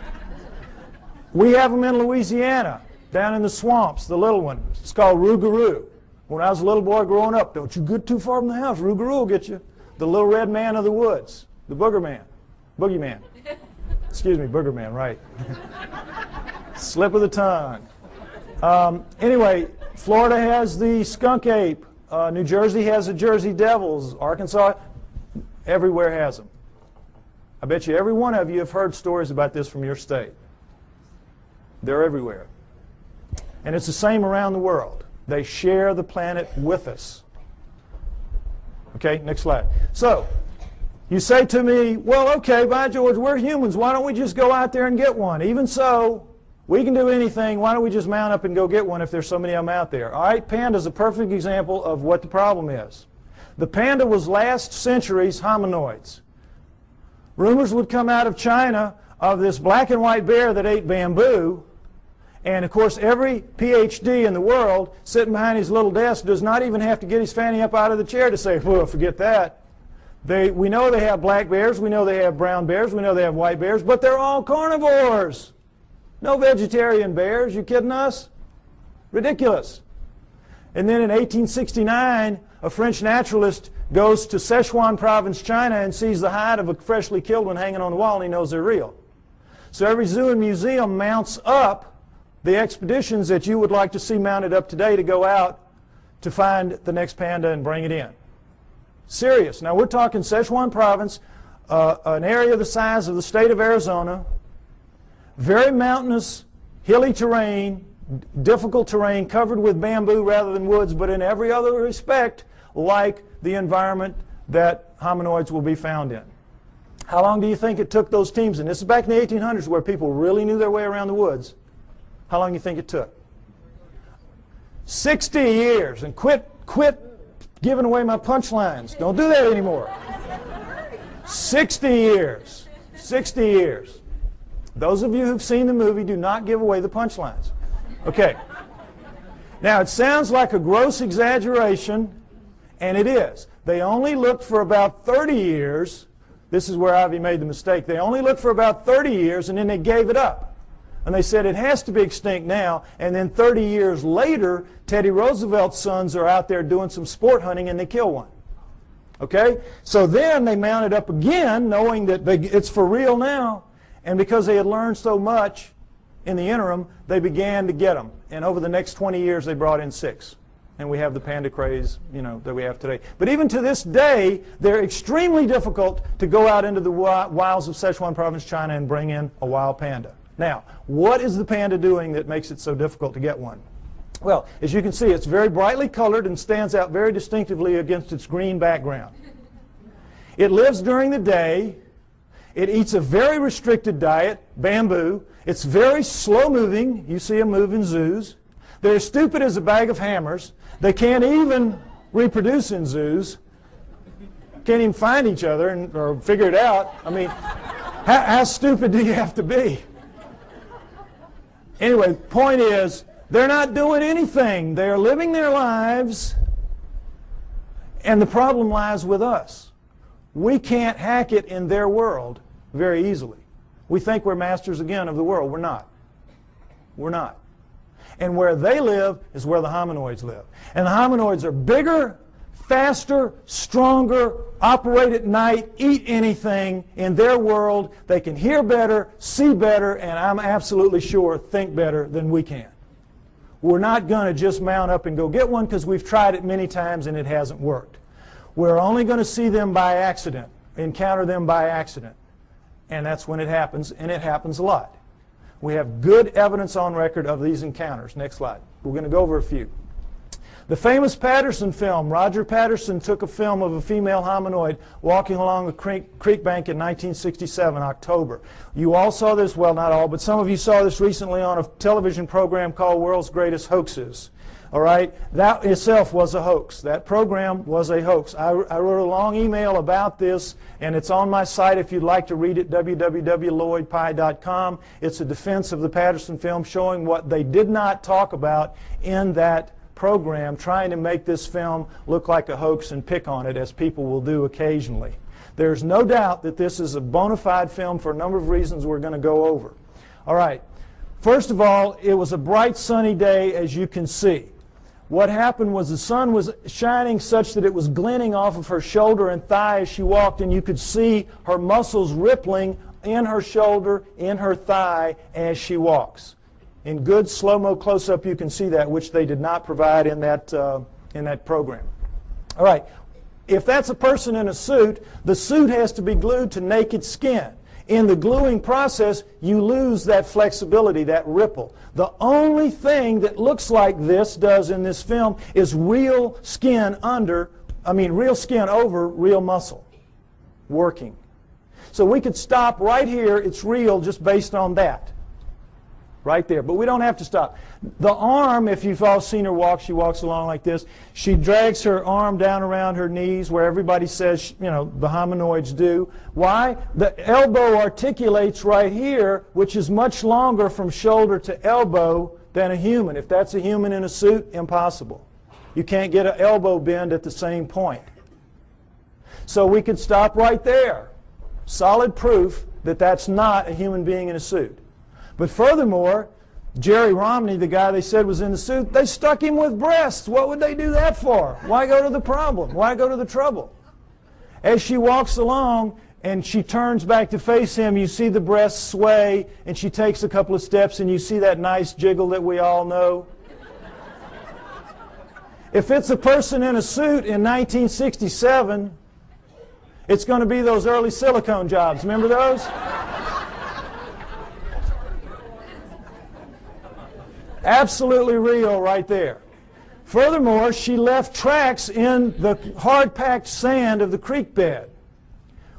We have them in Louisiana, down in the swamps, the little one. It's called rougarou. When I was a little boy growing up, don't you get too far from the house, rougarou will get you. The little red man of the woods, the boogeyman. Excuse me, boogerman, right. Slip of the tongue. Anyway, Florida has the skunk ape. New Jersey has the Jersey Devils. Arkansas, everywhere has them. I bet you every one of you have heard stories about this from your state. They're everywhere. And it's the same around the world. They share the planet with us. Okay, next slide. So, you say to me, well, okay, by George, we're humans. Why don't we just go out there and get one? Even so, we can do anything. Why don't we just mount up and go get one if there's so many of them out there? All right, panda's a perfect example of what the problem is. The panda was last century's hominoids. Rumors would come out of China of this black and white bear that ate bamboo. And, of course, every PhD in the world sitting behind his little desk does not even have to get his fanny up out of the chair to say, well, forget that. We know they have black bears. We know they have brown bears. We know they have white bears. But they're all carnivores. No vegetarian bears. You kidding us? Ridiculous. And then in 1869, a French naturalist goes to Sichuan province, China, and sees the hide of a freshly killed one hanging on the wall, and he knows they're real. So every zoo and museum mounts up the expeditions that you would like to see mounted up today to go out to find the next panda and bring it in. Serious. Now we're talking Sichuan province, an area the size of the state of Arizona, very mountainous, hilly terrain, difficult terrain covered with bamboo rather than woods, but in every other respect like the environment that hominoids will be found in. How long do you think it took those teams? And this is back in the 1800s where people really knew their way around the woods. How long do you think it took? 60 years. And quit giving away my punchlines. Don't do that anymore. 60 years. 60 years. Those of you who've seen the movie, do not give away the punchlines. Okay. Now, it sounds like a gross exaggeration, and it is. They only looked for about 30 years. This is where Ivy made the mistake. They only looked for about 30 years, and then they gave it up. And they said it has to be extinct now. And then 30 years later, Teddy Roosevelt's sons are out there doing some sport hunting, and they kill one. Okay? So then they mounted up again, knowing that it's for real now. And because they had learned so much in the interim, they began to get them. And over the next 20 years, they brought in 6. And we have the panda craze, that we have today. But even to this day, they're extremely difficult to go out into the wilds of Sichuan province, China, and bring in a wild panda. Now, what is the panda doing that makes it so difficult to get one? Well, as you can see, it's very brightly colored and stands out very distinctively against its green background. It lives during the day. It eats a very restricted diet, bamboo. It's very slow-moving. You see them move in zoos. They're as stupid as a bag of hammers. They can't even reproduce in zoos. Can't even find each other or figure it out. I mean, how stupid do you have to be? Anyway, the point is, they're not doing anything. They're living their lives, and the problem lies with us. We can't hack it in their world very easily. We think we're masters again of the world. We're not. We're not. And where they live is where the hominoids live. And the hominoids are bigger, faster, stronger, operate at night, eat anything in their world. They can hear better, see better, and I'm absolutely sure think better than we can. We're not going to just mount up and go get one because we've tried it many times and it hasn't worked. We're only going to see them by accident, encounter them by accident. And that's when it happens, and it happens a lot. We have good evidence on record of these encounters. Next slide. We're going to go over a few. The famous Patterson film. Roger Patterson took a film of a female hominoid walking along a creek bank in 1967, October. You all saw this, well, not all, but some of you saw this recently on a television program called World's Greatest Hoaxes. All right? That itself was a hoax. That program was a hoax. I wrote a long email about this, and it's on my site if you'd like to read it, www.lloydpye.com. It's a defense of the Patterson film showing what they did not talk about in that program, trying to make this film look like a hoax and pick on it, as people will do occasionally. There's no doubt that this is a bona fide film for a number of reasons we're going to go over. All right. First of all, it was a bright sunny day, as you can see. What happened was the sun was shining such that it was glinting off of her shoulder and thigh as she walked, and you could see her muscles rippling in her shoulder, in her thigh as she walks. In good slow-mo close-up, you can see that, which they did not provide in that program. All right. If that's a person in a suit, the suit has to be glued to naked skin. In the gluing process, you lose that flexibility, that ripple. The only thing that looks like this does in this film is real skin over real muscle working. So we could stop right here. It's real just based on that. Right there. But we don't have to stop. The arm, if you've all seen her walk, she walks along like this. She drags her arm down around her knees where everybody says, the hominoids do. Why? The elbow articulates right here, which is much longer from shoulder to elbow than a human. If that's a human in a suit, impossible. You can't get an elbow bend at the same point. So we could stop right there. Solid proof that that's not a human being in a suit. But furthermore, Jerry Romney, the guy they said was in the suit, they stuck him with breasts. What would they do that for? Why go to the problem? Why go to the trouble? As she walks along and she turns back to face him, you see the breasts sway, and she takes a couple of steps, and you see that nice jiggle that we all know. If it's a person in a suit in 1967, it's going to be those early silicone jobs. Remember those? Absolutely real right there. Furthermore, she left tracks in the hard-packed sand of the creek bed.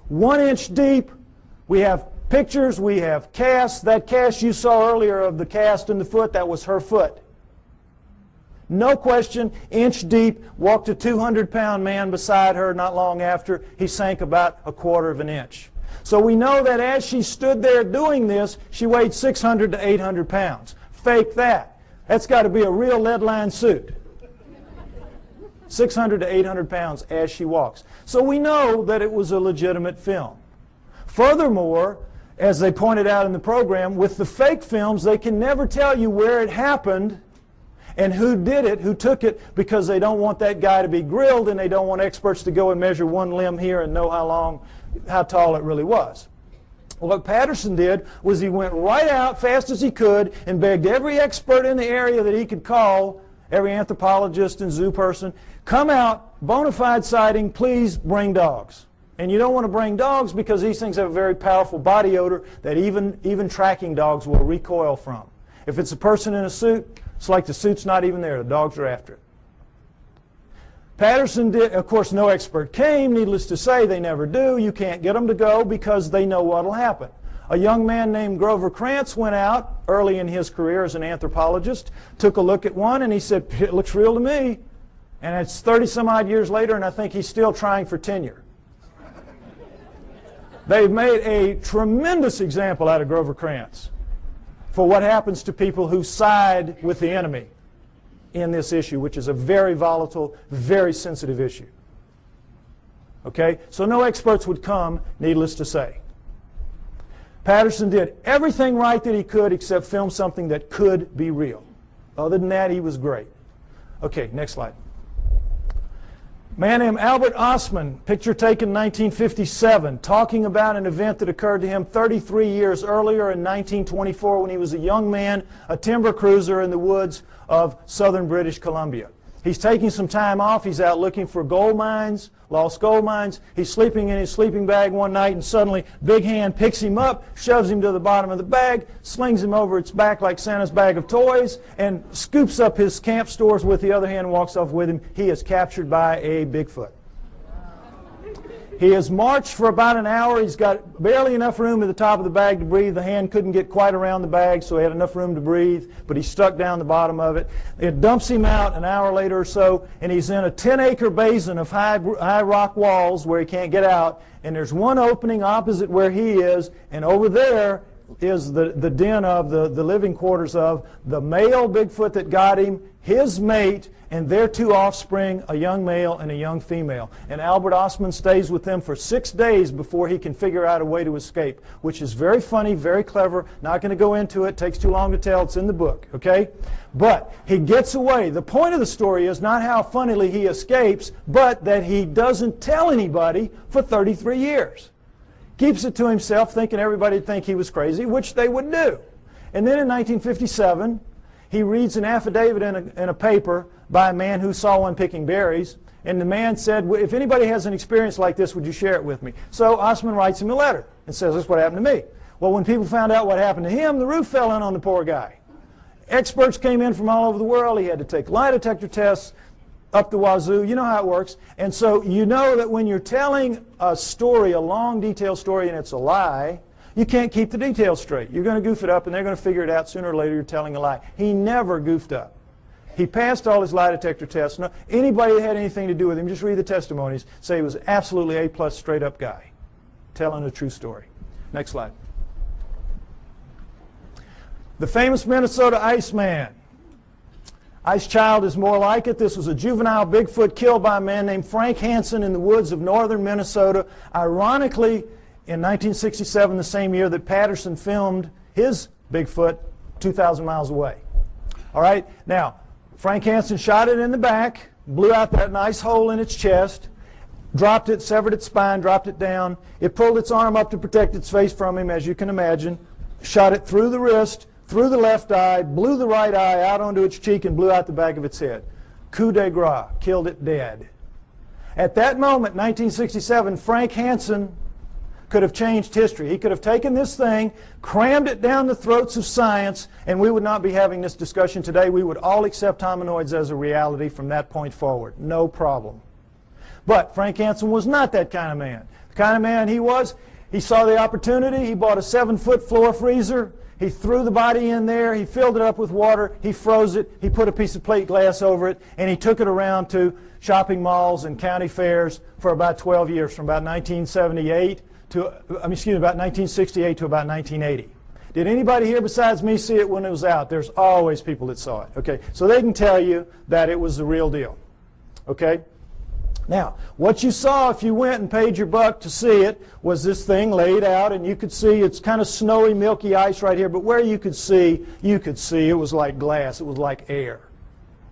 1 inch deep. We have pictures, we have casts. That cast you saw earlier of the cast in the foot, that was her foot. No question, inch deep, walked a 200-pound man beside her not long after. He sank about 1/4 of an inch. So we know that as she stood there doing this, she weighed 600 to 800 pounds. Fake that. That's got to be a real lead-lined suit. 600 to 800 pounds as she walks. So we know that it was a legitimate film. Furthermore, as they pointed out in the program, with the fake films, they can never tell you where it happened and who did it, who took it, because they don't want that guy to be grilled and they don't want experts to go and measure one limb here and know how tall it really was. Well, what Patterson did was he went right out fast as he could and begged every expert in the area that he could call, every anthropologist and zoo person, come out, bona fide sighting, please bring dogs. And you don't want to bring dogs because these things have a very powerful body odor that even tracking dogs will recoil from. If it's a person in a suit, it's like the suit's not even there. The dogs are after it. Patterson did, of course, no expert came. Needless to say, they never do. You can't get them to go because they know what will happen. A young man named Grover Krantz went out early in his career as an anthropologist, took a look at one, and he said, it looks real to me. And it's 30-some-odd years later, and I think he's still trying for tenure. They've made a tremendous example out of Grover Krantz for what happens to people who side with the enemy in this issue, which is a very volatile, very sensitive issue. Okay? So no experts would come, needless to say. Patterson did everything right that he could except film something that could be real. Other than that, he was great. Okay, next slide. A man named Albert Ostman, picture taken in 1957, talking about an event that occurred to him 33 years earlier in 1924 when he was a young man, a timber cruiser in the woods of southern British Columbia. He's taking some time off. He's out looking for gold mines, lost gold mines. He's sleeping in his sleeping bag one night, and suddenly Big Hand picks him up, shoves him to the bottom of the bag, slings him over its back like Santa's bag of toys, and scoops up his camp stores with the other hand and walks off with him. He is captured by a Bigfoot. He has marched for about an hour. He's got barely enough room at the top of the bag to breathe. The hand couldn't get quite around the bag, so he had enough room to breathe, but he stuck down the bottom of it. It dumps him out an hour later or so, and he's in a 10-acre basin of high rock walls where he can't get out, and there's one opening opposite where he is, and over there is the den of the living quarters of the male Bigfoot that got him, his mate, and their 2 offspring, a young male and a young female. And Albert Ostman stays with them for 6 days before he can figure out a way to escape, which is very funny, very clever. Not going to go into it. Takes too long to tell. It's in the book, okay? But he gets away. The point of the story is not how funnily he escapes, but that he doesn't tell anybody for 33 years. Keeps it to himself, thinking everybody would think he was crazy, which they would do. And then in 1957, he reads an affidavit in a paper by a man who saw one picking berries, and the man said, if anybody has an experience like this, would you share it with me? So Ostman writes him a letter and says, that's what happened to me. Well, when people found out what happened to him, the roof fell in on the poor guy. Experts came in from all over the world. He had to take lie detector tests up the wazoo. You know how it works. And so you know that when you're telling a story, a long, detailed story, and it's a lie, you can't keep the details straight. You're going to goof it up, and they're going to figure it out sooner or later you're telling a lie. He never goofed up. He passed all his lie detector tests. No, anybody that had anything to do with him, just read the testimonies, say he was absolutely A+ straight up guy, telling a true story. Next slide. The famous Minnesota Iceman. Ice Child is more like it. This was a juvenile Bigfoot killed by a man named Frank Hansen in the woods of northern Minnesota. Ironically, in 1967, the same year that Patterson filmed his Bigfoot 2,000 miles away. All right, now, Frank Hansen shot it in the back, blew out that nice hole in its chest, dropped it, severed its spine, dropped it down. It pulled its arm up to protect its face from him, as you can imagine, shot it through the wrist, through the left eye, blew the right eye out onto its cheek, and blew out the back of its head. Coup de grace, killed it dead. At that moment, 1967, Frank Hansen could have changed history. He could have taken this thing, crammed it down the throats of science, and we would not be having this discussion today. We would all accept hominoids as a reality from that point forward. No problem. But Frank Hansen was not that kind of man. The kind of man he was, he saw the opportunity. He bought a 7-foot floor freezer. He threw the body in there. He filled it up with water. He froze it. He put a piece of plate glass over it, and he took it around to shopping malls and county fairs for about 12 years, from about 1978 to, about 1968 to about 1980. Did anybody here besides me see it when it was out? There's always people that saw it. Okay, so they can tell you that it was the real deal. Okay. Now, what you saw if you went and paid your buck to see it was this thing laid out, and you could see it's kind of snowy, milky ice right here, but where you could see it was like glass. It was like air.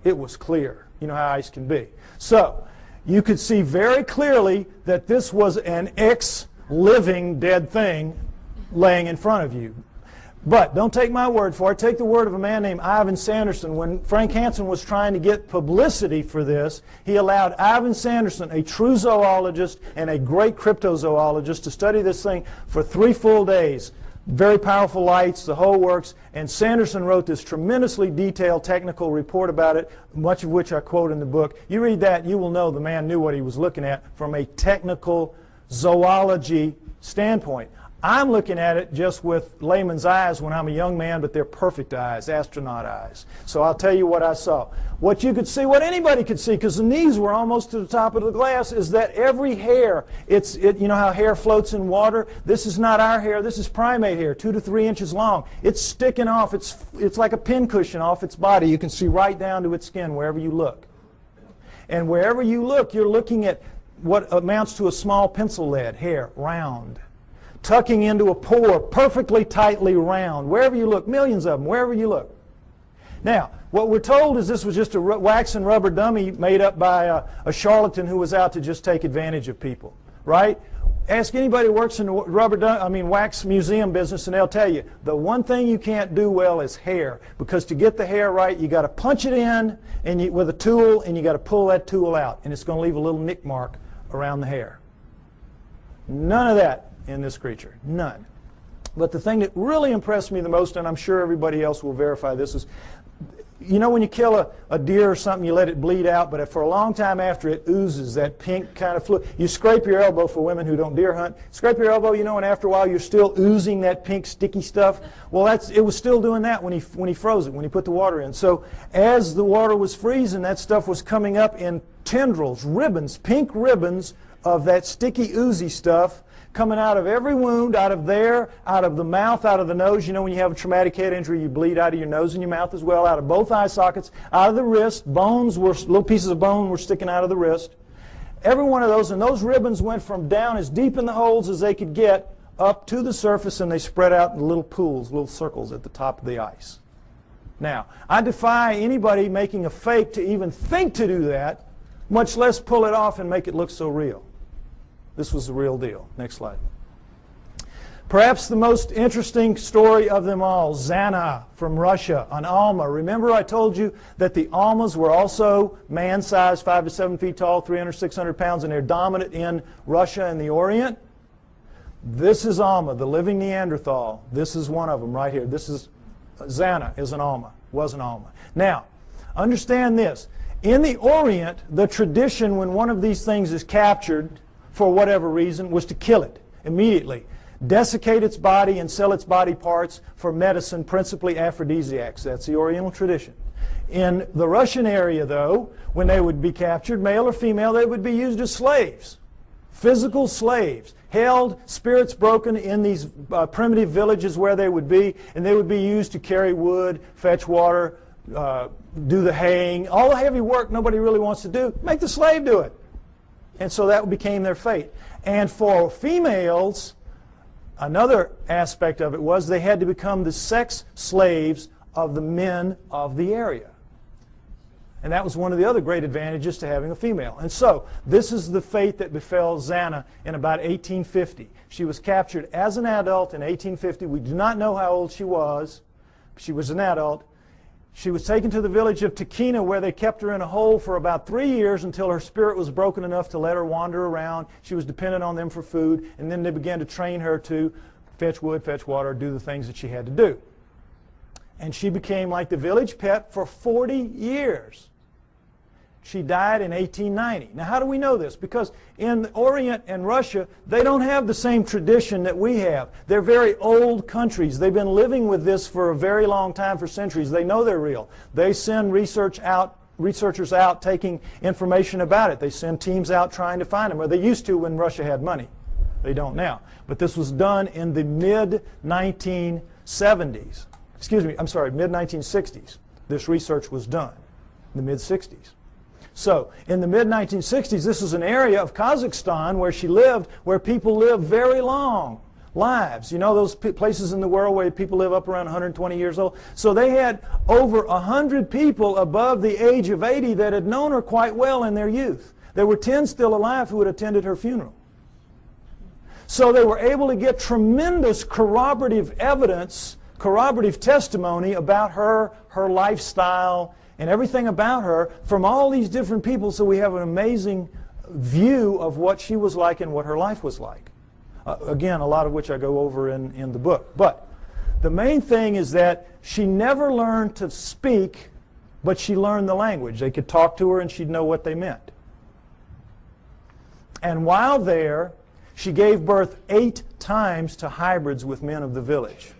It was clear. You know how ice can be. So, you could see very clearly that this was an ex-living dead thing laying in front of you. But don't take my word for it. Take the word of a man named Ivan Sanderson. When Frank Hansen was trying to get publicity for this, he allowed Ivan Sanderson, a true zoologist and a great cryptozoologist, to study this thing for 3 full days. Very powerful lights, the whole works. And Sanderson wrote this tremendously detailed technical report about it, much of which I quote in the book. You read that, you will know the man knew what he was looking at from a technical zoology standpoint. I'm looking at it just with layman's eyes when I'm a young man, but they're perfect eyes, astronaut eyes. So I'll tell you what I saw. What you could see, what anybody could see, because the knees were almost to the top of the glass, is that every hair, you know how hair floats in water? This is not our hair. This is primate hair, 2 to 3 inches long. It's sticking off. It's like a pincushion off its body. You can see right down to its skin wherever you look. And wherever you look, you're looking at what amounts to a small pencil lead hair, round, tucking into a pore, perfectly tightly round. Wherever you look, millions of them, wherever you look. Now, what we're told is this was just a wax and rubber dummy made up by a charlatan who was out to just take advantage of people, right? Ask anybody who works in the wax museum business, and they'll tell you the one thing you can't do well is hair, because to get the hair right, you got to punch it in with a tool, and you got to pull that tool out, and it's going to leave a little nick mark around the hair. None of that in this creature. None. But the thing that really impressed me the most, and I'm sure everybody else will verify this, is, you know when you kill a deer or something, you let it bleed out, but for a long time after, it oozes that pink kind of fluid. You scrape your elbow, for women who don't deer hunt, scrape your elbow, you know, and after a while you're still oozing that pink sticky stuff. Well, it was still doing that when he froze it, when he put the water in. So as the water was freezing, that stuff was coming up in tendrils, ribbons, pink ribbons of that sticky, oozy stuff, coming out of every wound, out of there, out of the mouth, out of the nose. You know when you have a traumatic head injury, you bleed out of your nose and your mouth as well, out of both eye sockets, out of the wrist. Little pieces of bone were sticking out of the wrist. Every one of those, and those ribbons went from down as deep in the holes as they could get up to the surface, and they spread out in little pools, little circles at the top of the ice. Now, I defy anybody making a fake to even think to do that, much less pull it off and make it look so real. This was the real deal. Next slide. Perhaps the most interesting story of them all, Zana from Russia, an Alma. Remember I told you that the Almas were also man-sized, 5 to 7 feet tall, 300, 600 pounds, and they're dominant in Russia and the Orient? This is Alma, the living Neanderthal. This is one of them right here. This is Zana is an Alma, was an Alma. Now, understand this. In the Orient, the tradition when one of these things is captured, for whatever reason, was to kill it immediately, desiccate its body and sell its body parts for medicine, principally aphrodisiacs. That's the Oriental tradition. In the Russian area, though, when they would be captured, male or female, they would be used as slaves, physical slaves, held, spirits broken in these primitive villages where they would be, and they would be used to carry wood, fetch water, do the haying, all the heavy work nobody really wants to do. Make the slave do it. And so that became their fate. And for females, another aspect of it was they had to become the sex slaves of the men of the area. And that was one of the other great advantages to having a female. And so this is the fate that befell Zana in about 1850. She was captured as an adult in 1850. We do not know how old she was. She was an adult. She was taken to the village of Takina, where they kept her in a hole for about 3 years until her spirit was broken enough to let her wander around. She was dependent on them for food, and then they began to train her to fetch wood, fetch water, do the things that she had to do. And she became like the village pet for 40 years. She died in 1890. Now, how do we know this? Because in the Orient and Russia, they don't have the same tradition that we have. They're very old countries. They've been living with this for a very long time, for centuries. They know they're real. They send researchers out taking information about it. They send teams out trying to find them, or they used to when Russia had money. They don't now. But this was done in the mid-1970s. Excuse me, I'm sorry, mid-1960s. This research was done in the mid-60s. So, in the mid-1960s, this is an area of Kazakhstan where she lived, where people live very long lives. You know those places in the world where people live up around 120 years old? So they had over 100 people above the age of 80 that had known her quite well in their youth. There were 10 still alive who had attended her funeral. So they were able to get tremendous corroborative evidence, corroborative testimony about her lifestyle, and everything about her from all these different people, so we have an amazing view of what she was like and what her life was like. Again, a lot of which I go over in the book. But the main thing is that she never learned to speak, but she learned the language. They could talk to her and she'd know what they meant. And while there, she gave birth 8 times to hybrids with men of the village.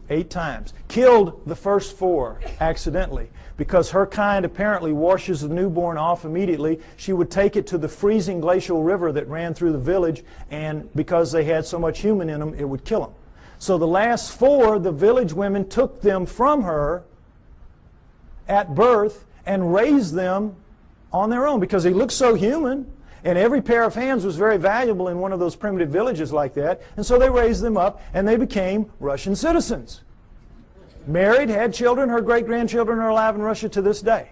8 times. Killed the first 4 accidentally because her kind apparently washes the newborn off immediately. She would take it to the freezing glacial river that ran through the village, and because they had so much human in them, it would kill them. So the last 4, the village women took them from her at birth and raised them on their own because they looked so human. And every pair of hands was very valuable in one of those primitive villages like that. And so they raised them up, and they became Russian citizens. Married, had children. Her great-grandchildren are alive in Russia to this day.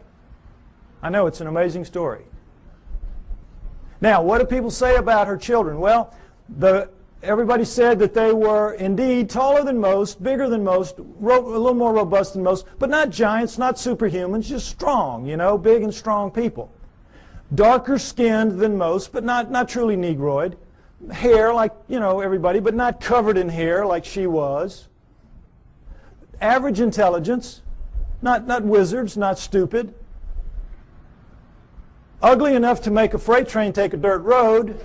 I know, it's an amazing story. Now, what do people say about her children? Well, everybody said that they were indeed taller than most, bigger than most, a little more robust than most, but not giants, not superhumans, just strong, you know, big and strong people. Darker skinned than most, but not truly Negroid. Hair like, you know, everybody, but not covered in hair like she was. Average intelligence, not wizards, not stupid. Ugly enough to make a freight train take a dirt road.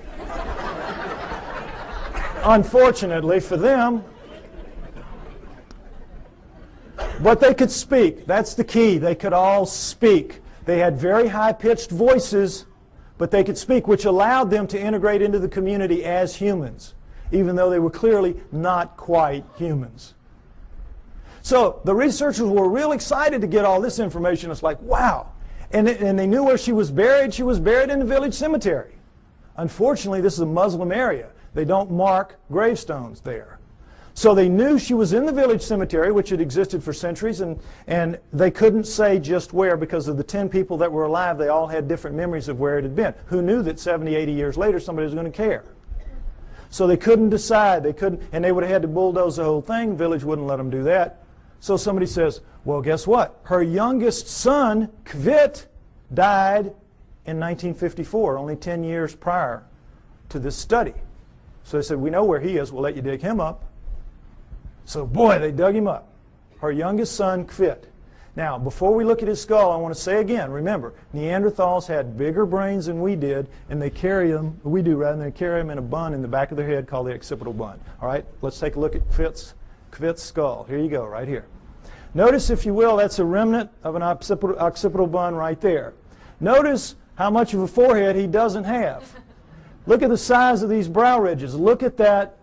Unfortunately for them. But they could speak. That's the key. They could all speak. They had very high-pitched voices, but they could speak, which allowed them to integrate into the community as humans, even though they were clearly not quite humans. So the researchers were real excited to get all this information. It's like, wow. And they knew where she was buried. She was buried in the village cemetery. Unfortunately, this is a Muslim area. They don't mark gravestones there. So they knew she was in the village cemetery, which had existed for centuries, and they couldn't say just where because of the 10 people that were alive. They all had different memories of where it had been. Who knew that 70, 80 years later somebody was going to care? So they couldn't decide. They couldn't, and they would have had to bulldoze the whole thing. The village wouldn't let them do that. So somebody says, well, guess what? Her youngest son, Kvit, died in 1954, only 10 years prior to this study. So they said, we know where he is. We'll let you dig him up. So, boy, they dug him up. Her youngest son, Kvit. Now, before we look at his skull, I want to say again, remember, Neanderthals had bigger brains than we did, and they carry them, we do rather, they carry them in a bun in the back of their head called the occipital bun. All right, let's take a look at Kvit's skull. Here you go, right here. Notice, if you will, that's a remnant of an occipital bun right there. Notice how much of a forehead he doesn't have. Look at the size of these brow ridges. Look at that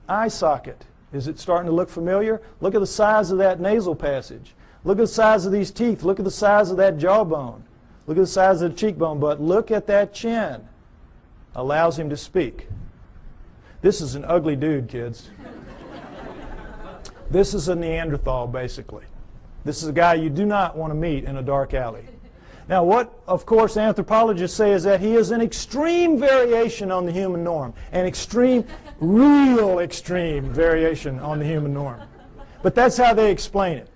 eye socket. Is it starting to look familiar? Look at the size of that nasal passage. Look at the size of these teeth. Look at the size of that jawbone. Look at the size of the cheekbone. But look at that chin. Allows him to speak. This is an ugly dude, kids. This is a Neanderthal, basically. This is a guy you do not want to meet in a dark alley. Now, what, of course, anthropologists say is that he is an extreme variation on the human norm. An extreme, real extreme variation on the human norm. But that's how they explain it.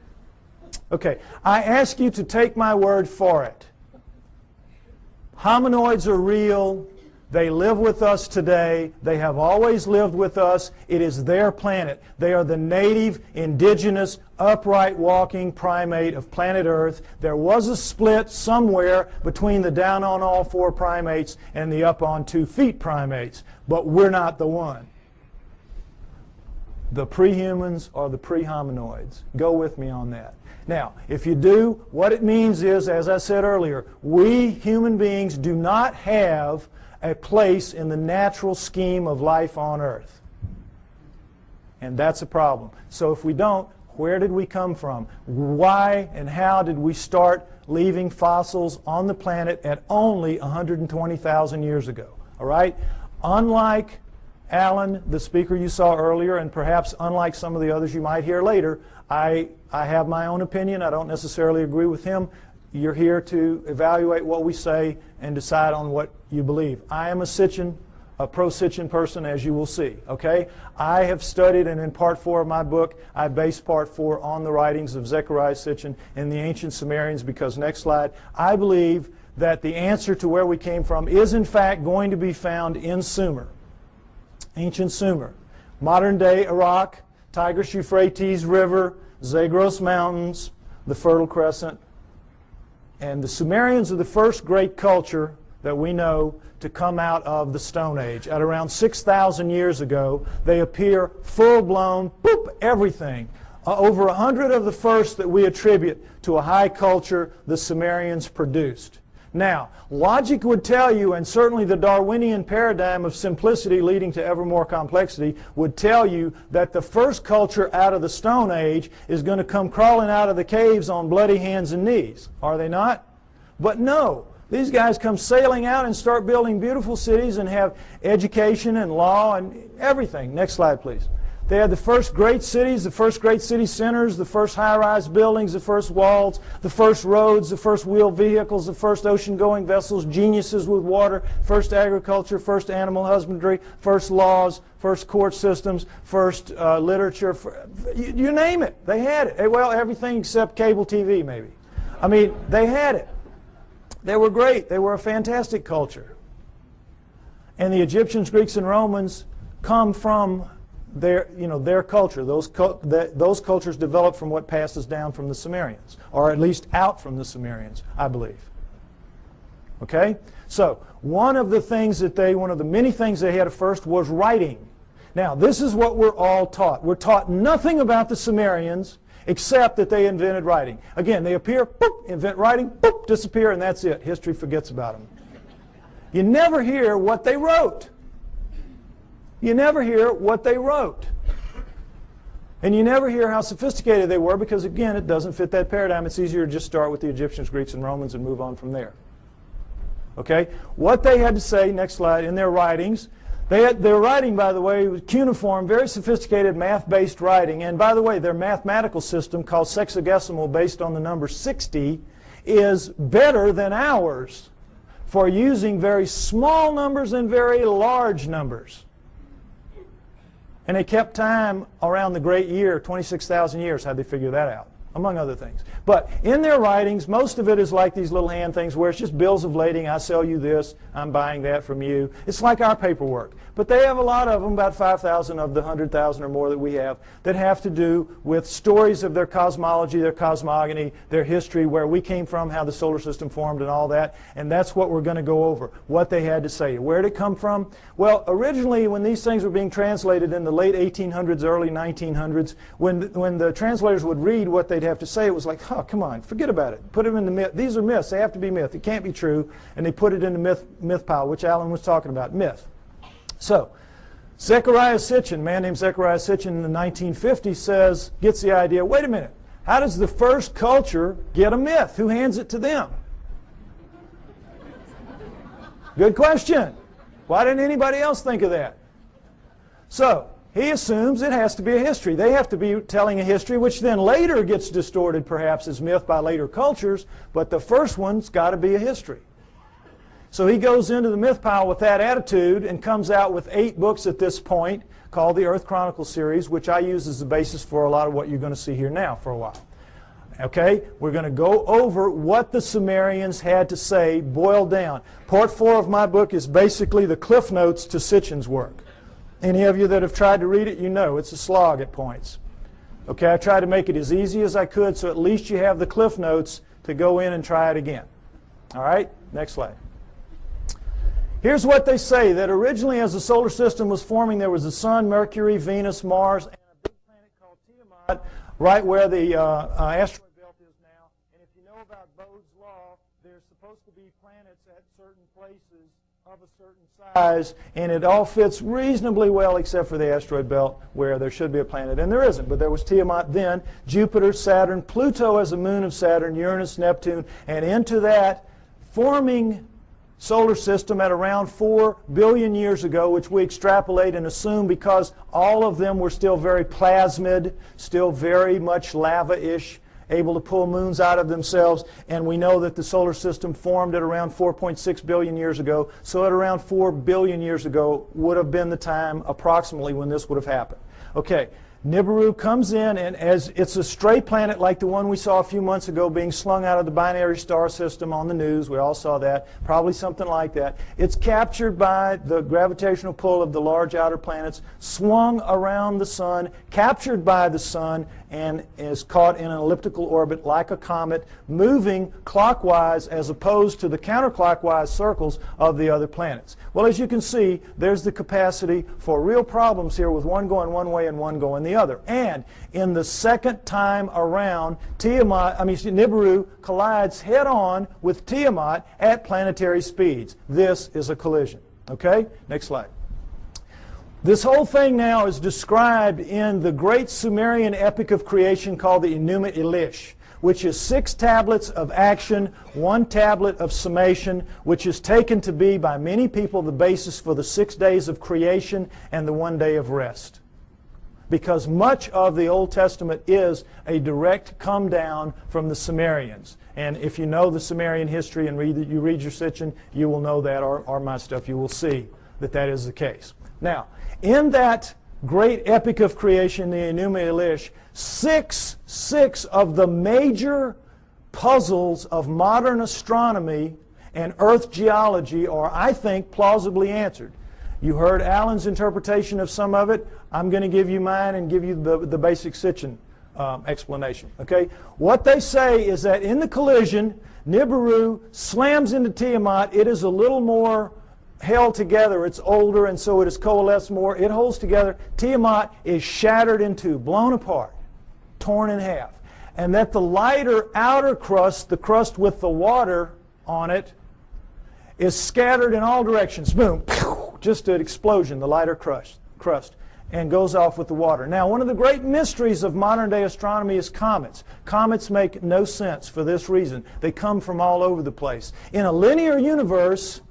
Okay, I ask you to take my word for it. Hominoids are real. They live with us today. They have always lived with us. It is their planet. They are the native, indigenous, upright walking primate of planet Earth. There was a split somewhere between the down on all four primates and the up on 2 feet primates, but we're not the one. The pre-humans are the pre-hominoids. Go with me on that. Now, if you do, what it means is, as I said earlier, we human beings do not have a place in the natural scheme of life on Earth. And that's a problem. So if we don't, where did we come from? Why and how did we start leaving fossils on the planet at only 120,000 years ago? All right? Unlike Alan, the speaker you saw earlier, and perhaps unlike some of the others you might hear later, I have my own opinion. I don't necessarily agree with him. You're here to evaluate what we say and decide on what you believe. I am a pro-Sitchin person, as you will see. Okay? I have studied, and in part 4 of my book, I base part 4 on the writings of Zechariah Sitchin and the ancient Sumerians, because, next slide, I believe that the answer to where we came from is, in fact, going to be found in Sumer, ancient Sumer. Modern-day Iraq, Tigris-Euphrates River, Zagros Mountains, the Fertile Crescent. And the Sumerians are the first great culture that we know to come out of the Stone Age. At around 6,000 years ago, they appear full-blown, boop, everything. Over 100 of the first that we attribute to a high culture the Sumerians produced. Now, logic would tell you, and certainly the Darwinian paradigm of simplicity leading to ever more complexity would tell you, that the first culture out of the Stone Age is going to come crawling out of the caves on bloody hands and knees. Are they not? But no. These guys come sailing out and start building beautiful cities and have education and law and everything. Next slide, please. They had the first great cities, the first great city centers, the first high-rise buildings, the first walls, the first roads, the first wheeled vehicles, the first ocean-going vessels, geniuses with water, first agriculture, first animal husbandry, first laws, first court systems, first literature. You name it. They had it. Well, everything except cable TV, maybe. I mean, they had it. They were great. They were a fantastic culture. And the Egyptians, Greeks, and Romans come from their culture. Those cultures developed from what passes down from the Sumerians, or at least out from the Sumerians, I believe. Okay? So, one of the many things they had at first was writing. Now, this is what we're all taught. We're taught nothing about the Sumerians except that they invented writing. Again, they appear, boop, invent writing, boop, disappear, and that's it. History forgets about them. You never hear what they wrote. You never hear what they wrote. And you never hear how sophisticated they were, because, again, it doesn't fit that paradigm. It's easier to just start with the Egyptians, Greeks, and Romans and move on from there. Okay? What they had to say, next slide, in their writings, their writing, by the way, was cuneiform, very sophisticated math-based writing. And, by the way, their mathematical system, called sexagesimal, based on the number 60, is better than ours for using very small numbers and very large numbers. And they kept time around the great year, 26,000 years. How'd they figure that out? Among other things. But in their writings, most of it is like these little hand things where it's just bills of lading. I sell you this, I'm buying that from you. It's like our paperwork. But they have a lot of them, about 5,000 of the 100,000 or more that we have, that have to do with stories of their cosmology, their cosmogony, their history, where we came from, how the solar system formed, and all that. And that's what we're going to go over, what they had to say. Where did it come from? Well, originally, when these things were being translated in the late 1800s, early 1900s, when the translators would read what they'd have to say, it was like, oh, come on, forget about it. Put them in the myth. These are myths. They have to be myth. It can't be true. And they put it in the myth pile, which Alan was talking about, myth. So, Zechariah Sitchin, a man named Zechariah Sitchin in the 1950s gets the idea, wait a minute, how does the first culture get a myth? Who hands it to them? Good question. Why didn't anybody else think of that? So, he assumes it has to be a history. They have to be telling a history, which then later gets distorted perhaps as myth by later cultures, but the first one's got to be a history. So he goes into the myth pile with that attitude and comes out with 8 books at this point called the Earth Chronicles series, which I use as the basis for a lot of what you're going to see here now for a while. Okay, we're going to go over what the Sumerians had to say, boiled down. Part 4 of my book is basically the cliff notes to Sitchin's work. Any of you that have tried to read it, you know it's a slog at points. Okay, I tried to make it as easy as I could so at least you have the cliff notes to go in and try it again. All right, next slide. Here's what they say, that originally as the solar system was forming, there was the Sun, Mercury, Venus, Mars, and a big planet called Tiamat, right where the asteroid belt is now. And if you know about Bode's law, there's supposed to be planets at certain places of a certain size, and it all fits reasonably well except for the asteroid belt where there should be a planet, and there isn't. But there was Tiamat then, Jupiter, Saturn, Pluto as a moon of Saturn, Uranus, Neptune, and into that forming solar system at around 4 billion years ago, which we extrapolate and assume because all of them were still very plasmid, still very much lava-ish, able to pull moons out of themselves, and we know that the solar system formed at around 4.6 billion years ago, so at around 4 billion years ago would have been the time approximately when this would have happened. Okay, Nibiru comes in, and as it's a stray planet like the one we saw a few months ago being slung out of the binary star system on the news, we all saw that, probably something like that. It's captured by the gravitational pull of the large outer planets, swung around the sun, captured by the sun, and is caught in an elliptical orbit like a comet, moving clockwise as opposed to the counterclockwise circles of the other planets. Well, as you can see, there's the capacity for real problems here with one going one way and one going the other. And in the second time around, Nibiru collides head-on with Tiamat at planetary speeds. This is a collision. Okay? Next slide. This whole thing now is described in the great Sumerian epic of creation called the Enuma Elish, which is 6 tablets of action, 1 tablet of summation, which is taken to be by many people the basis for the 6 days of creation and the 1 day of rest. Because much of the Old Testament is a direct come down from the Sumerians. And if you know the Sumerian history and you read your Sitchin, you will know that, or my stuff, you will see that that is the case. Now, in that great epic of creation, the Enuma Elish, six of the major puzzles of modern astronomy and Earth geology are, I think, plausibly answered. You heard Alan's interpretation of some of it. I'm going to give you mine and give you the basic Sitchin explanation. Okay? What they say is that in the collision, Nibiru slams into Tiamat. It is a little more held together. It's older, and so it is coalesced more. It holds together. Tiamat is shattered in two, blown apart, torn in half. And that the lighter outer crust, the crust with the water on it, is scattered in all directions. Boom, just an explosion, the lighter crust, and goes off with the water. Now, one of the great mysteries of modern-day astronomy is comets. Comets make no sense for this reason. They come from all over the place. In a linear universe,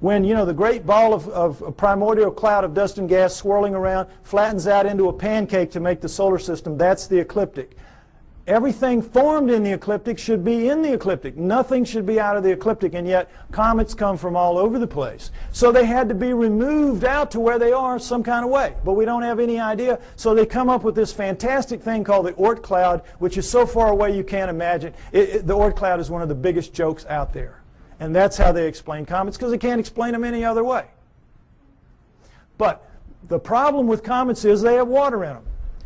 when, you know, the great ball of a primordial cloud of dust and gas swirling around flattens out into a pancake to make the solar system, that's the ecliptic. Everything formed in the ecliptic should be in the ecliptic. Nothing should be out of the ecliptic, and yet comets come from all over the place. So they had to be removed out to where they are some kind of way, but we don't have any idea. So they come up with this fantastic thing called the Oort cloud, which is so far away you can't imagine. The Oort cloud is one of the biggest jokes out there. And that's how they explain comets, because they can't explain them any other way. But the problem with comets is they have water in them.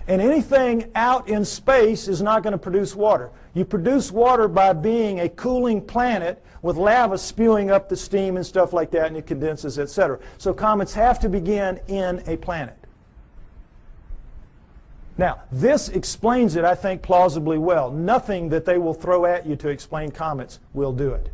And anything out in space is not going to produce water. You produce water by being a cooling planet with lava spewing up the steam and stuff like that, and it condenses, etc. So comets have to begin in a planet. Now, this explains it, I think, plausibly well. Nothing that they will throw at you to explain comets will do it.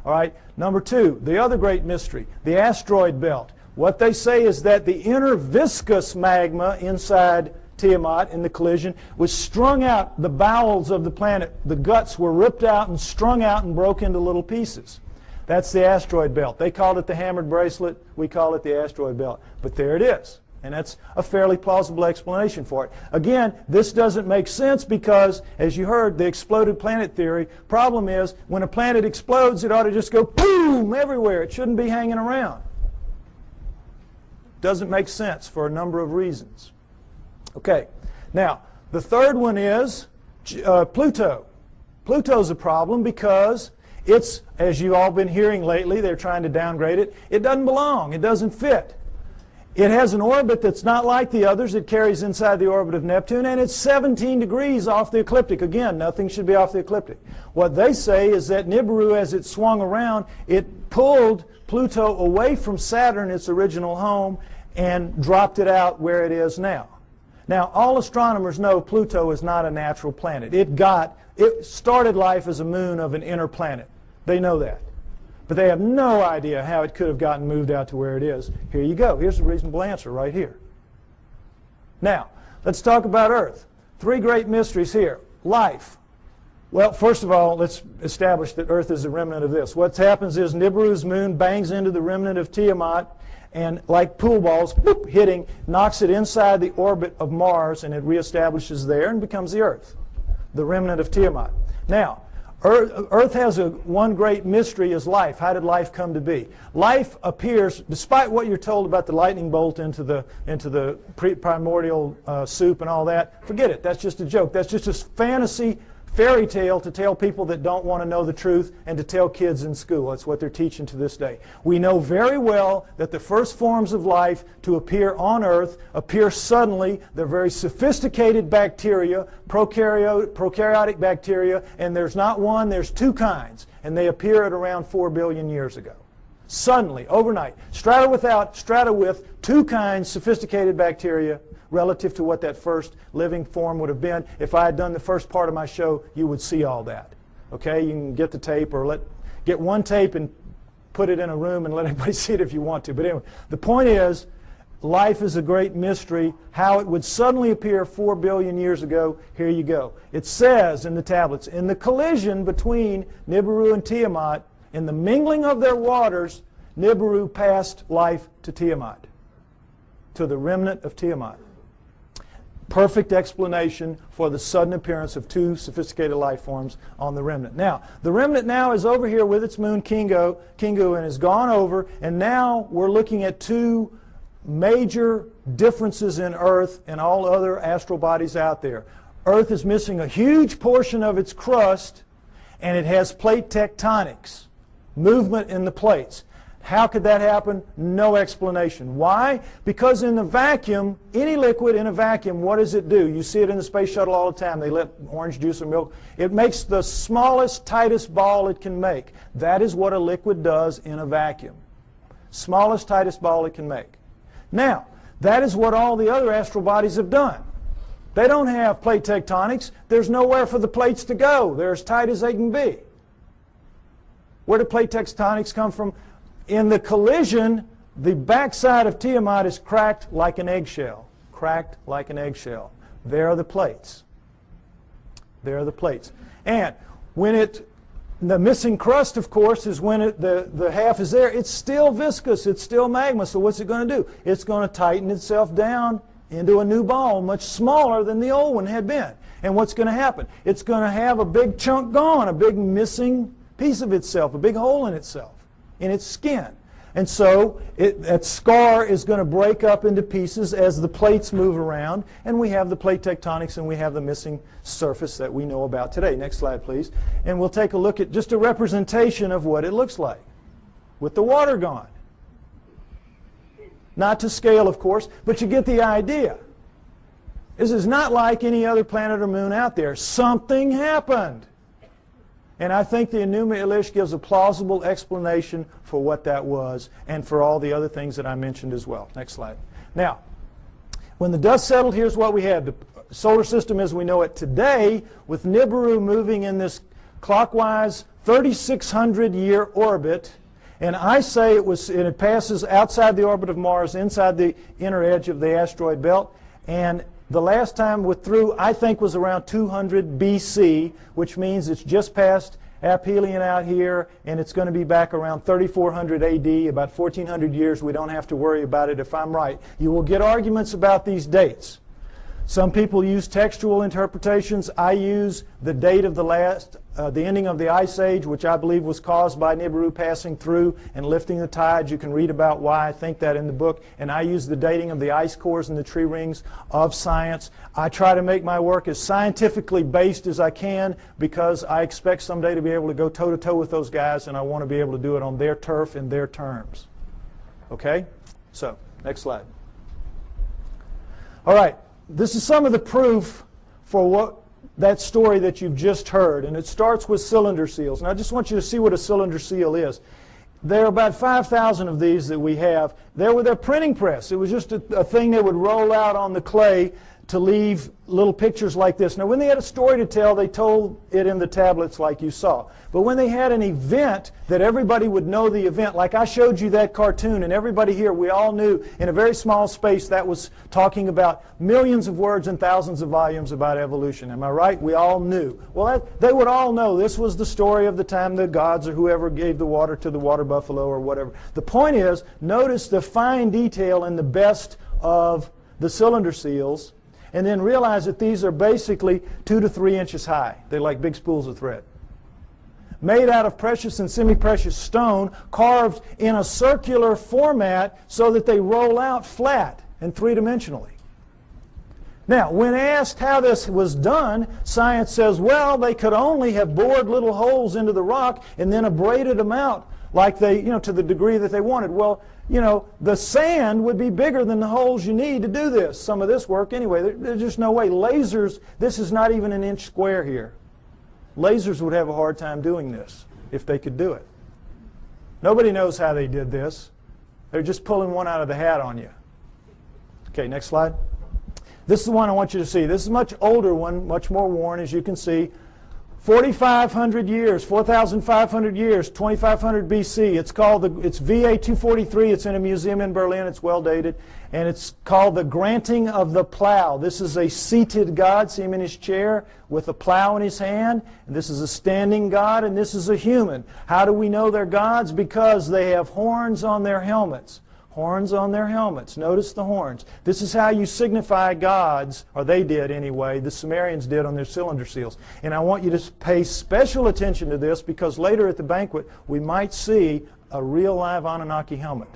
All right, number 2, the other great mystery, the asteroid belt. What they say is that the inner viscous magma inside Tiamat in the collision was strung out, the bowels of the planet, the guts were ripped out and strung out and broke into little pieces. That's the asteroid belt. They called it the hammered bracelet. We call it the asteroid belt. But there it is. And that's a fairly plausible explanation for it. Again, this doesn't make sense because, as you heard, the exploded planet theory. Problem is, when a planet explodes, it ought to just go boom everywhere. It shouldn't be hanging around. Doesn't make sense for a number of reasons. Okay, now, the third one is Pluto. Pluto's a problem because it's, as you've all been hearing lately, they're trying to downgrade it. It doesn't belong. It doesn't fit. It has an orbit that's not like the others. It carries inside the orbit of Neptune, and it's 17 degrees off the ecliptic. Again, nothing should be off the ecliptic. What they say is that Nibiru, as it swung around, it pulled Pluto away from Saturn, its original home, and dropped it out where it is now. Now, all astronomers know Pluto is not a natural planet. It started life as a moon of an inner planet. They know that. But they have no idea how it could have gotten moved out to where it is. Here you go. Here's a reasonable answer right here. Now, let's talk about Earth. Three great mysteries here. Life. Well, first of all, let's establish that Earth is a remnant of this. What happens is Nibiru's moon bangs into the remnant of Tiamat, and like pool balls, boop, hitting, knocks it inside the orbit of Mars, and it reestablishes there and becomes the Earth, the remnant of Tiamat. Now, Earth has one great mystery is life. How did life come to be? Life appears, despite what you're told about the lightning bolt into the primordial soup and all that, forget it. That's just a joke. That's just a fantasy fairy tale to tell people that don't want to know the truth and to tell kids in school. That's what they're teaching to this day. We know very well that the first forms of life to appear on Earth appear suddenly. They're very sophisticated bacteria, prokaryotic bacteria, and there's not one, there's two kinds, and they appear at around 4 billion years ago. Suddenly, overnight, strata with two kinds, sophisticated bacteria, relative to what that first living form would have been. If I had done the first part of my show, you would see all that. Okay, you can get the tape or get one tape and put it in a room and let everybody see it if you want to. But anyway, the point is, life is a great mystery. How it would suddenly appear 4 billion years ago, here you go. It says in the tablets, in the collision between Nibiru and Tiamat, in the mingling of their waters, Nibiru passed life to Tiamat, to the remnant of Tiamat. Perfect explanation for the sudden appearance of two sophisticated life forms on the remnant. Now, the remnant now is over here with its moon Kingu, and has gone over, and now we're looking at two major differences in Earth and all other astral bodies out there. Earth is missing a huge portion of its crust, and it has plate tectonics, movement in the plates. How could that happen? No explanation. Why? Because in the vacuum, any liquid in a vacuum, what does it do? You see it in the space shuttle all the time. They let orange juice or milk. It makes the smallest, tightest ball it can make. That is what a liquid does in a vacuum. Smallest, tightest ball it can make. Now, that is what all the other astral bodies have done. They don't have plate tectonics. There's nowhere for the plates to go. They're as tight as they can be. Where do plate tectonics come from? In the collision, the backside of Tiamat is cracked like an eggshell. Cracked like an eggshell. There are the plates. There are the plates. And when the missing crust, of course, is when the half is there. It's still viscous. It's still magma. So what's it going to do? It's going to tighten itself down into a new ball, much smaller than the old one had been. And what's going to happen? It's going to have a big chunk gone, a big missing piece of itself, a big hole in itself, in its skin. And so that scar is going to break up into pieces as the plates move around, and we have the plate tectonics and we have the missing surface that we know about today. Next slide, please. And we'll take a look at just a representation of what it looks like with the water gone. Not to scale, of course, but you get the idea. This is not like any other planet or moon out there. Something happened. And I think the Enuma Elish gives a plausible explanation for what that was and for all the other things that I mentioned as well. Next slide. Now, when the dust settled, here's what we had. The solar system as we know it today, with Nibiru moving in this clockwise 3,600-year orbit. And I say it passes outside the orbit of Mars, inside the inner edge of the asteroid belt. And the last time through, I think, was around 200 BC, which means it's just past aphelion out here, and it's going to be back around 3400 AD, about 1400 years. We don't have to worry about it if I'm right. You will get arguments about these dates. Some people use textual interpretations. I use the date of the ending of the Ice Age, which I believe was caused by Nibiru passing through and lifting the tides. You can read about why I think that in the book. And I use the dating of the ice cores and the tree rings of science. I try to make my work as scientifically based as I can because I expect someday to be able to go toe-to-toe with those guys, and I want to be able to do it on their turf in their terms. Okay? So, next slide. All right. This is some of the proof for that story that you've just heard, and it starts with cylinder seals. And I just want you to see what a cylinder seal is. There are about 5,000 of these that we have. There were their printing press. It was just a thing they would roll out on the clay to leave little pictures like this. Now, when they had a story to tell, they told it in the tablets like you saw. But when they had an event that everybody would know the event, like I showed you that cartoon, and everybody here, we all knew in a very small space that was talking about millions of words and thousands of volumes about evolution. Am I right? We all knew. Well, they would all know this was the story of the time the gods or whoever gave the water to the water buffalo or whatever. The point is, notice the fine detail in the best of the cylinder seals, and then realize that these are basically 2 to 3 inches high. They're like big spools of thread. Made out of precious and semi-precious stone, carved in a circular format so that they roll out flat and three-dimensionally. Now, when asked how this was done, science says, well, they could only have bored little holes into the rock and then abraded them out like they, to the degree that they wanted. Well, the sand would be bigger than the holes you need to do this. Some of this work anyway. There's just no way. Lasers, this is not even an inch square here. Lasers would have a hard time doing this if they could do it. Nobody knows how they did this. They're just pulling one out of the hat on you. Okay, next slide. This is the one I want you to see. This is a much older one, much more worn, as you can see. 4,500 years, 4,500 years, 2,500 BC. It's VA 243. It's in a museum in Berlin. It's well dated. And it's called the granting of the plow. This is a seated God. See him in his chair with a plow in his hand. And this is a standing God, and this is a human. How do we know they're gods? Because they have horns on their helmets. Horns on their helmets. Notice the horns. This is how you signify gods, or they did anyway. The Sumerians did on their cylinder seals. And I want you to pay special attention to this because later at the banquet we might see a real live Anunnaki helmet.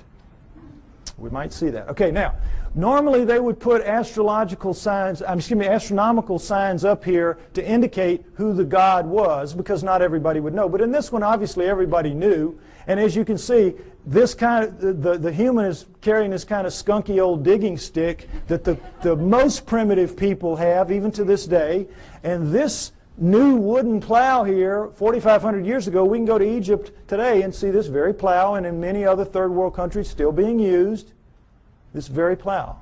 We might see that. Okay, now, normally they would put astronomical signs up here to indicate who the god was because not everybody would know. But in this one, obviously everybody knew. And as you can see, this the human is carrying this kind of skunky old digging stick that the most primitive people have, even to this day. And this new wooden plow here, 4,500 years ago, we can go to Egypt today and see this very plow, and in many other third world countries still being used, this very plow.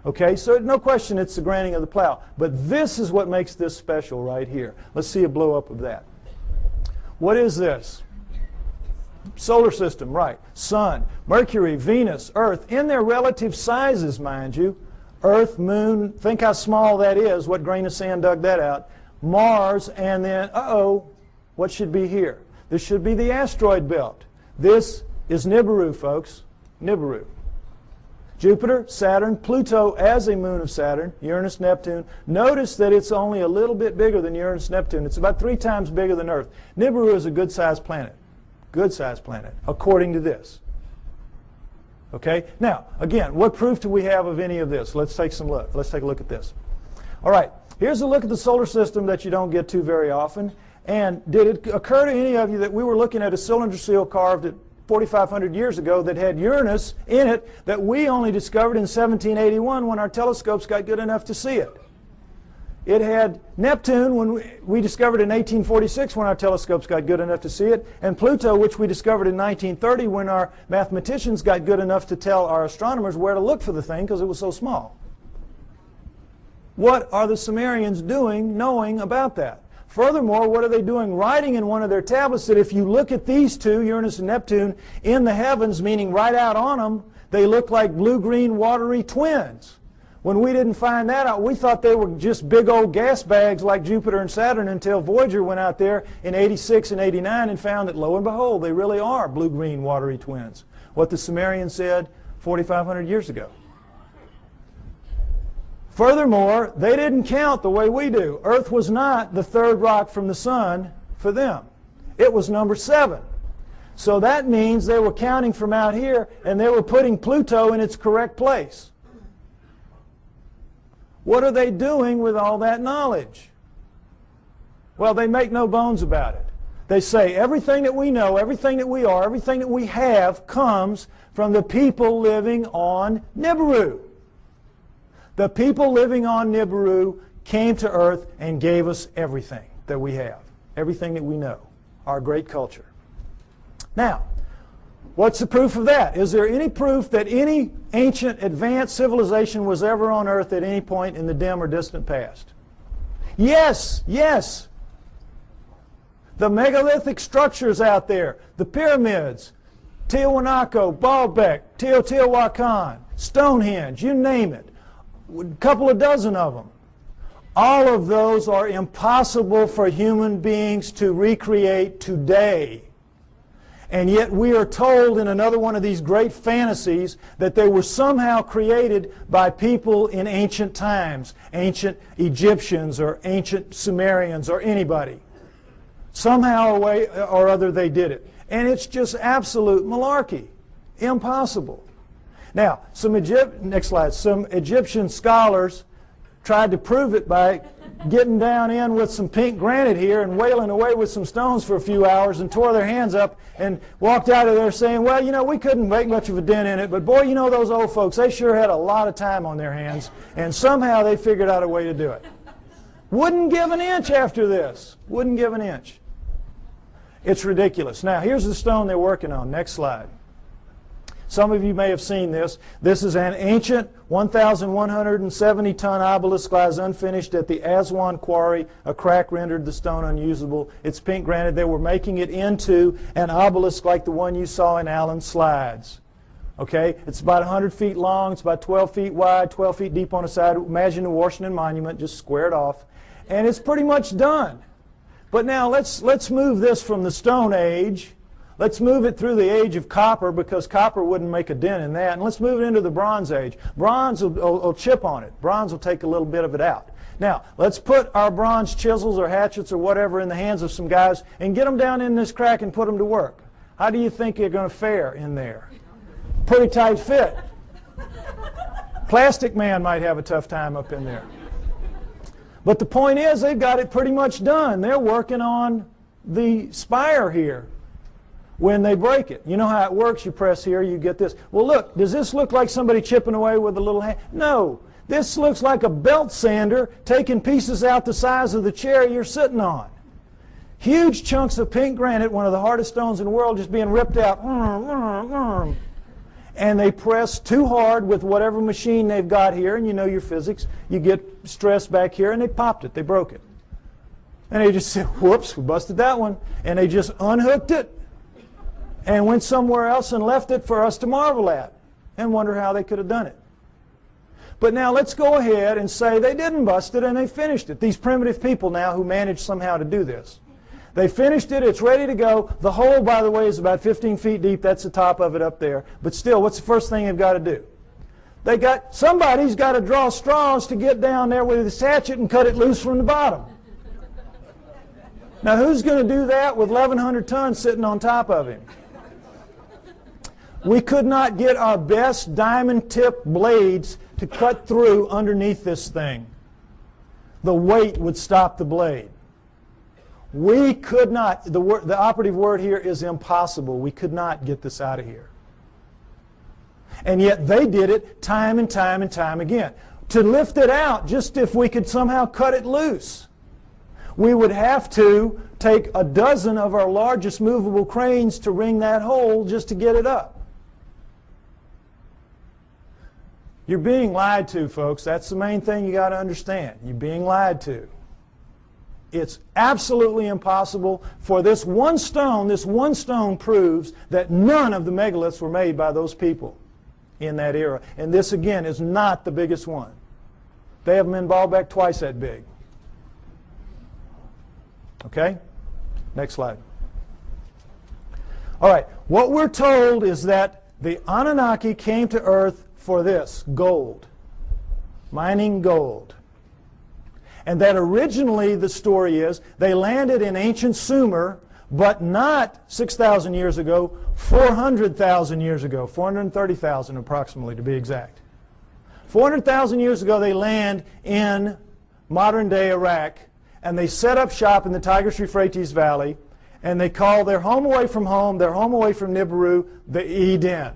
Okay, so no question it's the granting of the plow. But this is what makes this special right here. Let's see a blow-up of that. What is this? Solar system, right. Sun, Mercury, Venus, Earth, in their relative sizes, mind you. Earth, Moon, think how small that is. What grain of sand dug that out? Mars, and then, what should be here? This should be the asteroid belt. This is Nibiru, folks. Nibiru. Jupiter, Saturn, Pluto as a moon of Saturn, Uranus, Neptune. Notice that it's only a little bit bigger than Uranus, Neptune. It's about 3 times bigger than Earth. Nibiru is a good-sized planet. Good-sized planet, according to this. Okay? Now, again, what proof do we have of any of this? Let's take a look at this. All right, here's a look at the solar system that you don't get to very often. And did it occur to any of you that we were looking at a cylinder seal carved at 4,500 years ago that had Uranus in it that we only discovered in 1781 when our telescopes got good enough to see it? It had Neptune when we discovered in 1846 when our telescopes got good enough to see it, and Pluto, which we discovered in 1930 when our mathematicians got good enough to tell our astronomers where to look for the thing because it was so small. What are the Sumerians doing knowing about that? Furthermore, what are they doing writing in one of their tablets that if you look at these two, Uranus and Neptune, in the heavens, meaning right out on them, they look like blue-green watery twins? When we didn't find that out, we thought they were just big old gas bags like Jupiter and Saturn until Voyager went out there in 86 and 89 and found that, lo and behold, they really are blue-green watery twins. What the Sumerians said 4,500 years ago. Furthermore, they didn't count the way we do. Earth was not the third rock from the sun for them. It was number 7. So that means they were counting from out here, and they were putting Pluto in its correct place. What are they doing with all that knowledge? Well, they make no bones about it. They say everything that we know, everything that we are, everything that we have comes from the people living on Nibiru. The people living on Nibiru came to Earth and gave us everything that we have, everything that we know, our great culture. Now, what's the proof of that? Is there any proof that any ancient advanced civilization was ever on Earth at any point in the dim or distant past? Yes, yes. The megalithic structures out there, the pyramids, Tiwanaku, Baalbek, Teotihuacan, Stonehenge, you name it, a couple of dozen of them. All of those are impossible for human beings to recreate today. And yet we are told in another one of these great fantasies that they were somehow created by people in ancient times, ancient Egyptians or ancient Sumerians or anybody. Somehow or other they did it. And it's just absolute malarkey. Impossible. Now, next slide. Some Egyptian scholars tried to prove it by getting down in with some pink granite here and wailing away with some stones for a few hours and tore their hands up and walked out of there saying, well, you know, we couldn't make much of a dent in it, but boy, you know, those old folks, they sure had a lot of time on their hands, and somehow they figured out a way to do it. Wouldn't give an inch after this. Wouldn't give an inch. It's ridiculous. Now, here's the stone they're working on. Next slide. Some of you may have seen this. This is an ancient 1,170-ton obelisk lies unfinished at the Aswan quarry. A crack rendered the stone unusable. It's pink granite. They were making it into an obelisk like the one you saw in Allen's slides. Okay? It's about 100 feet long. It's about 12 feet wide, 12 feet deep on the side. Imagine the Washington Monument just squared off. And it's pretty much done. But now let's move this from the Stone Age. Let's move it through the age of copper, because copper wouldn't make a dent in that. And let's move it into the Bronze Age. Bronze will chip on it. Bronze will take a little bit of it out. Now, let's put our bronze chisels or hatchets or whatever in the hands of some guys and get them down in this crack and put them to work. How do you think you're going to fare in there? Pretty tight fit. Plastic Man might have a tough time up in there. But the point is, they've got it pretty much done. They're working on the spire here. When they break it, you know how it works. You press here, you get this. Well, look, does this look like somebody chipping away with a little hand? No. This looks like a belt sander taking pieces out the size of the chair you're sitting on. Huge chunks of pink granite, one of the hardest stones in the world, just being ripped out. And they press too hard with whatever machine they've got here, and you know your physics. You get stress back here, and they popped it. They broke it. And they just said, whoops, we busted that one. And they just unhooked it and went somewhere else and left it for us to marvel at and wonder how they could have done it. But now let's go ahead and say they didn't bust it and they finished it. These primitive people now who managed somehow to do this. They finished it. It's ready to go. The hole, by the way, is about 15 feet deep. That's the top of it up there. But still, what's the first thing they've got to do? Somebody's got to draw straws to get down there with his hatchet and cut it loose from the bottom. Now, who's going to do that with 1,100 tons sitting on top of him? We could not get our best diamond-tipped blades to cut through underneath this thing. The weight would stop the blade. We could not, the operative word here is impossible. We could not get this out of here. And yet they did it time and time and time again. To lift it out, just if we could somehow cut it loose, we would have to take a dozen of our largest movable cranes to wring that hole just to get it up. You're being lied to, folks. That's the main thing you got to understand. You're being lied to. It's absolutely impossible for this one stone proves that none of the megaliths were made by those people in that era. And this, again, is not the biggest one. They have them in Baalbek twice that big. Okay? Next slide. All right. What we're told is that the Anunnaki came to Earth for this, gold. mining gold. And that originally, the story is, they landed in ancient Sumer, but not 6,000 years ago, 400,000 years ago, 430,000 approximately to be exact. 400,000 years ago they land in modern-day Iraq, and they set up shop in the Tigris-Euphrates Valley, and they call their home away from home, their home away from Nibiru, the Eden.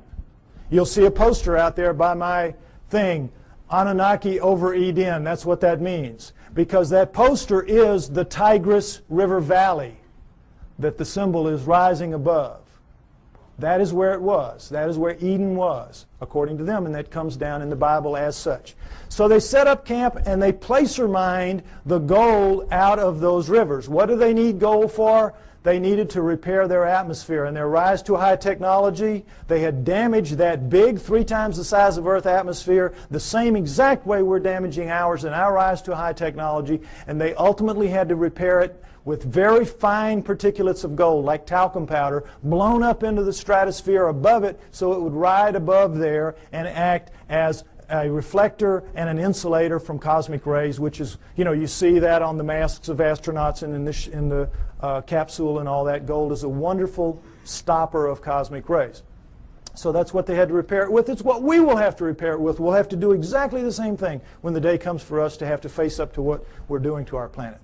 You'll see a poster out there by my thing, Anunnaki over Eden. That's what that means. Because that poster is the Tigris River Valley that the symbol is rising above. That is where it was. That is where Eden was, according to them, and that comes down in the Bible as such. So they set up camp and they placer mined the gold out of those rivers. What do they need gold for? They needed to repair their atmosphere. And their rise to high technology, they had damaged that big, 3 times the size of Earth atmosphere, the same exact way we're damaging ours in our rise to high technology. And they ultimately had to repair it with very fine particulates of gold, like talcum powder, blown up into the stratosphere above it so it would ride above there and act as a reflector and an insulator from cosmic rays, which is, you see that on the masks of astronauts and in the capsule and all that. Gold is a wonderful stopper of cosmic rays. So that's what they had to repair it with. It's what we will have to repair it with. We'll have to do exactly the same thing when the day comes for us to have to face up to what we're doing to our planet.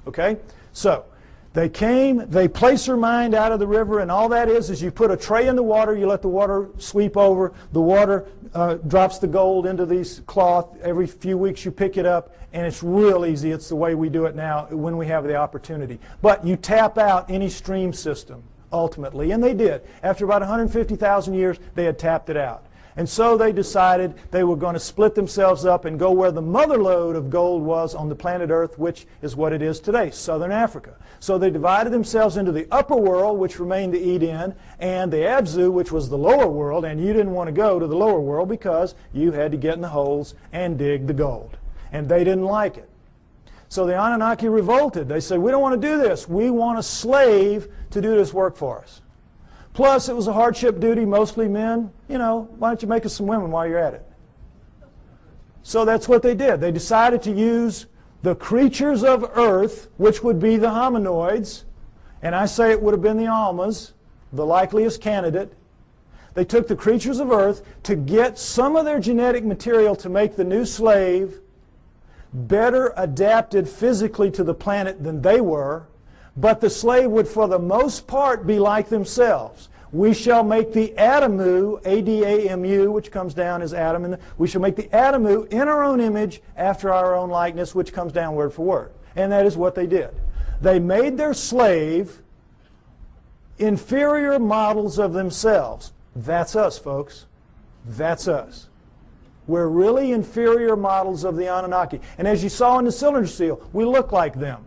Okay? So they came, they placer mined out of the river, and all that is you put a tray in the water, you let the water sweep over, the water drops the gold into these cloth. Every few weeks you pick it up, and it's real easy. It's the way we do it now when we have the opportunity. But you tap out any stream system, ultimately, and they did. After about 150,000 years, they had tapped it out. And so they decided they were going to split themselves up and go where the mother lode of gold was on the planet Earth, which is what it is today, southern Africa. So they divided themselves into the upper world, which remained the Eden, and the Abzu, which was the lower world, and you didn't want to go to the lower world because you had to get in the holes and dig the gold. And they didn't like it. So the Anunnaki revolted. They said, we don't want to do this. We want a slave to do this work for us. Plus, it was a hardship duty, mostly men. Why don't you make us some women while you're at it? So that's what they did. They decided to use the creatures of Earth, which would be the hominoids, and I say it would have been the Almas, the likeliest candidate. They took the creatures of Earth to get some of their genetic material to make the new slave better adapted physically to the planet than they were, but the slave would for the most part be like themselves. We shall make the Adamu, A-D-A-M-U, which comes down as Adam, and we shall make the Adamu in our own image after our own likeness, which comes down word for word. And that is what they did. They made their slave inferior models of themselves. That's us, folks. That's us. We're really inferior models of the Anunnaki. And as you saw in the cylinder seal, we look like them.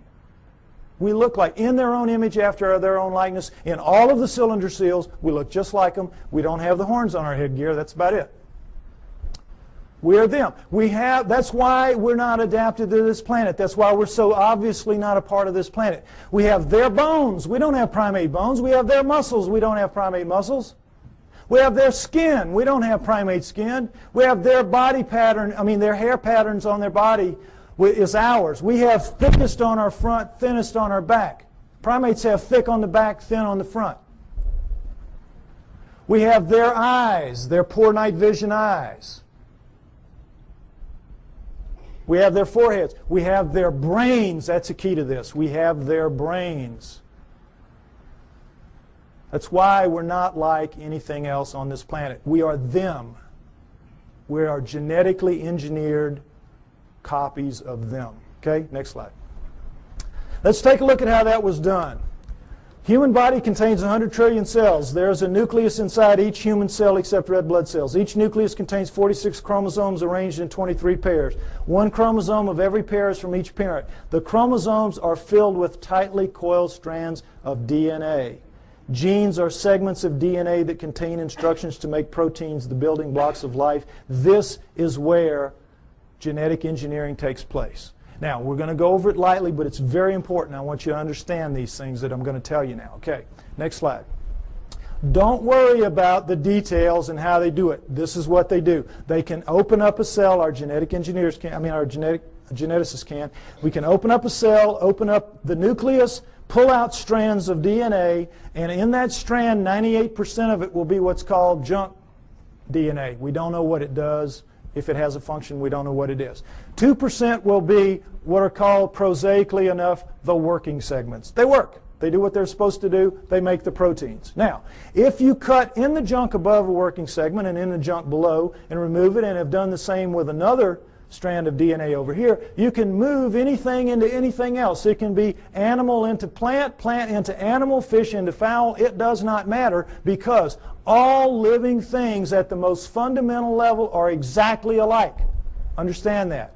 We look like, in their own image after their own likeness. In all of the cylinder seals, we look just like them. We don't have the horns on our headgear. That's about it. We are them. That's why we're not adapted to this planet. That's why we're so obviously not a part of this planet. We have their bones. We don't have primate bones. We have their muscles. We don't have primate muscles. We have their skin. We don't have primate skin. We have their body pattern, their hair patterns on their body is ours. We have thickest on our front, thinnest on our back. Primates have thick on the back, thin on the front. We have their eyes, their poor night vision eyes. We have their foreheads. We have their brains. That's the key to this. We have their brains. That's why we're not like anything else on this planet. We are them. We are genetically engineered copies of them. Okay, next slide. Let's take a look at how that was done. Human body contains 100 trillion cells. There's a nucleus inside each human cell except red blood cells. Each nucleus contains 46 chromosomes arranged in 23 pairs. One chromosome of every pair is from each parent. The chromosomes are filled with tightly coiled strands of DNA. Genes are segments of DNA that contain instructions to make proteins, the building blocks of life. This is where genetic engineering takes place. Now, we're going to go over it lightly, but it's very important. I want you to understand these things that I'm going to tell you now. Okay, next slide. Don't worry about the details and how they do it. This is what they do. They can open up a cell, our genetic engineers can, our geneticists can. We can open up a cell, open up the nucleus, pull out strands of DNA, and in that strand, 98% of it will be what's called junk DNA. We don't know what it does. If it has a function, we don't know what it is. 2% will be what are called, prosaically enough, the working segments. They work. They do what they're supposed to do. They make the proteins. Now, if you cut in the junk above a working segment and in the junk below and remove it and have done the same with another strand of DNA over here, you can move anything into anything else. It can be animal into plant, plant into animal, fish into fowl. It does not matter, because all living things at the most fundamental level are exactly alike. Understand that.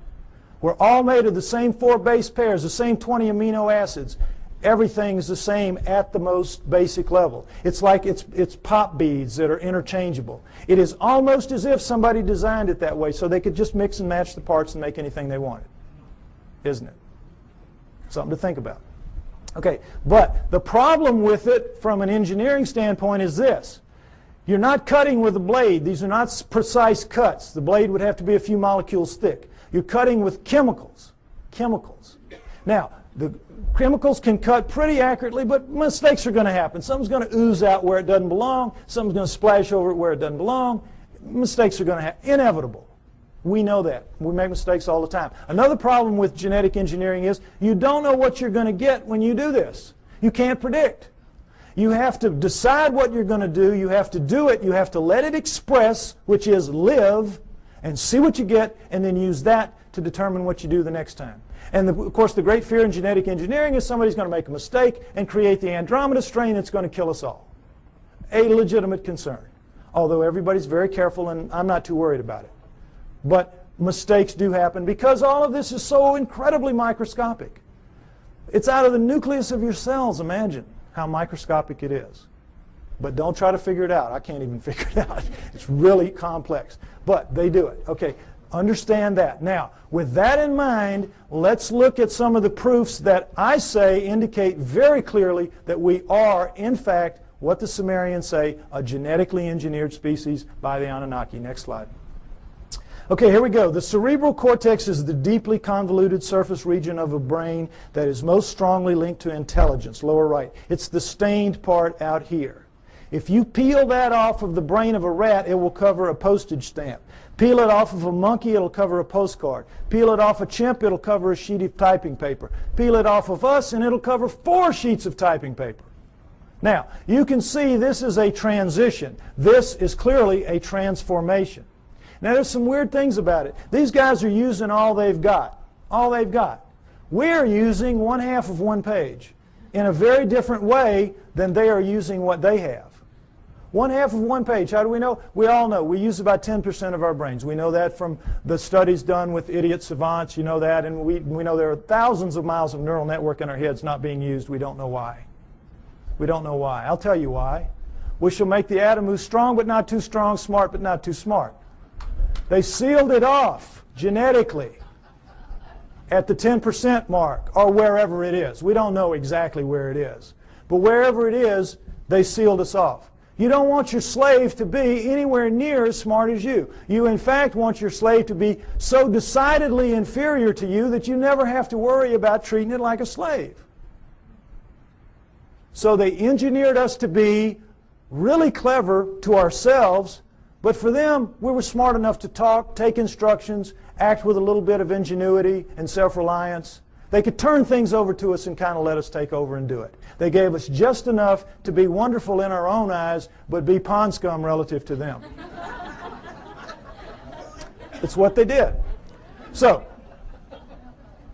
We're all made of the same 4 base pairs, the same 20 amino acids. Everything is the same at the most basic level. It's like it's pop beads that are interchangeable. It is almost as if somebody designed it that way so they could just mix and match the parts and make anything they wanted. Isn't it? Something to think about. Okay, but the problem with it from an engineering standpoint is this. You're not cutting with a blade. These are not precise cuts. The blade would have to be a few molecules thick. You're cutting with chemicals. Chemicals. Now, the chemicals can cut pretty accurately, but mistakes are going to happen. Something's going to ooze out where it doesn't belong. Something's going to splash over it where it doesn't belong. Mistakes are going to happen. Inevitable. We know that. We make mistakes all the time. Another problem with genetic engineering is you don't know what you're going to get when you do this. You can't predict. You have to decide what you're going to do. You have to do it. You have to let it express, which is live, and see what you get, and then use that to determine what you do the next time. And of course, the great fear in genetic engineering is somebody's going to make a mistake and create the Andromeda strain that's going to kill us all. A legitimate concern. Although everybody's very careful, and I'm not too worried about it. But mistakes do happen because all of this is so incredibly microscopic. It's out of the nucleus of your cells. Imagine how microscopic it is. But don't try to figure it out. I can't even figure it out. It's really complex. But they do it. Okay. Understand that. Now, with that in mind, let's look at some of the proofs that I say indicate very clearly that we are, in fact, what the Sumerians say, a genetically engineered species by the Anunnaki. Next slide. Okay, here we go. The cerebral cortex is the deeply convoluted surface region of a brain that is most strongly linked to intelligence, lower right. It's the stained part out here. If you peel that off of the brain of a rat, it will cover a postage stamp. Peel it off of a monkey, it'll cover a postcard. Peel it off a chimp, it'll cover a sheet of typing paper. Peel it off of us, and it'll cover 4 sheets of typing paper. Now, you can see this is a transition. This is clearly a transformation. Now, there's some weird things about it. These guys are using all they've got. All they've got. We're using 1/2 of 1 page in a very different way than they are using what they have. 1/2 of 1 page. How do we know? We all know. We use about 10% of our brains. We know that from the studies done with idiot savants. You know that. And we know there are thousands of miles of neural network in our heads not being used. We don't know why. We don't know why. I'll tell you why. We shall make the atom who's strong but not too strong, smart but not too smart. They sealed it off genetically at the 10% mark, or wherever it is. We don't know exactly where it is. But wherever it is, they sealed us off. You don't want your slave to be anywhere near as smart as you. You, in fact, want your slave to be so decidedly inferior to you that you never have to worry about treating it like a slave. So they engineered us to be really clever to ourselves, but for them, we were smart enough to talk, take instructions, act with a little bit of ingenuity and self-reliance. They could turn things over to us and kind of let us take over and do it. They gave us just enough to be wonderful in our own eyes, but be pond scum relative to them. It's what they did. So,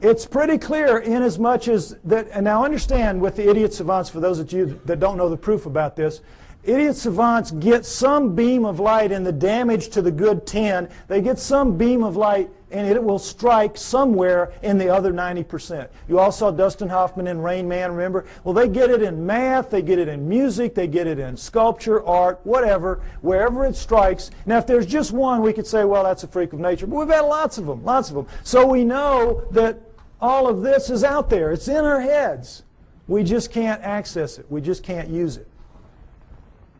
it's pretty clear in as much as that, and now understand with the idiot savants, for those of you that don't know the proof about this, idiot savants get some beam of light in the damage to the good 10. They get some beam of light and it will strike somewhere in the other 90%. You all saw Dustin Hoffman in Rain Man, remember? Well, they get it in math, they get it in music, they get it in sculpture, art, whatever, wherever it strikes. Now, if there's just one, we could say, well, that's a freak of nature. But we've had lots of them, lots of them. So we know that all of this is out there. It's in our heads. We just can't access it. We just can't use it.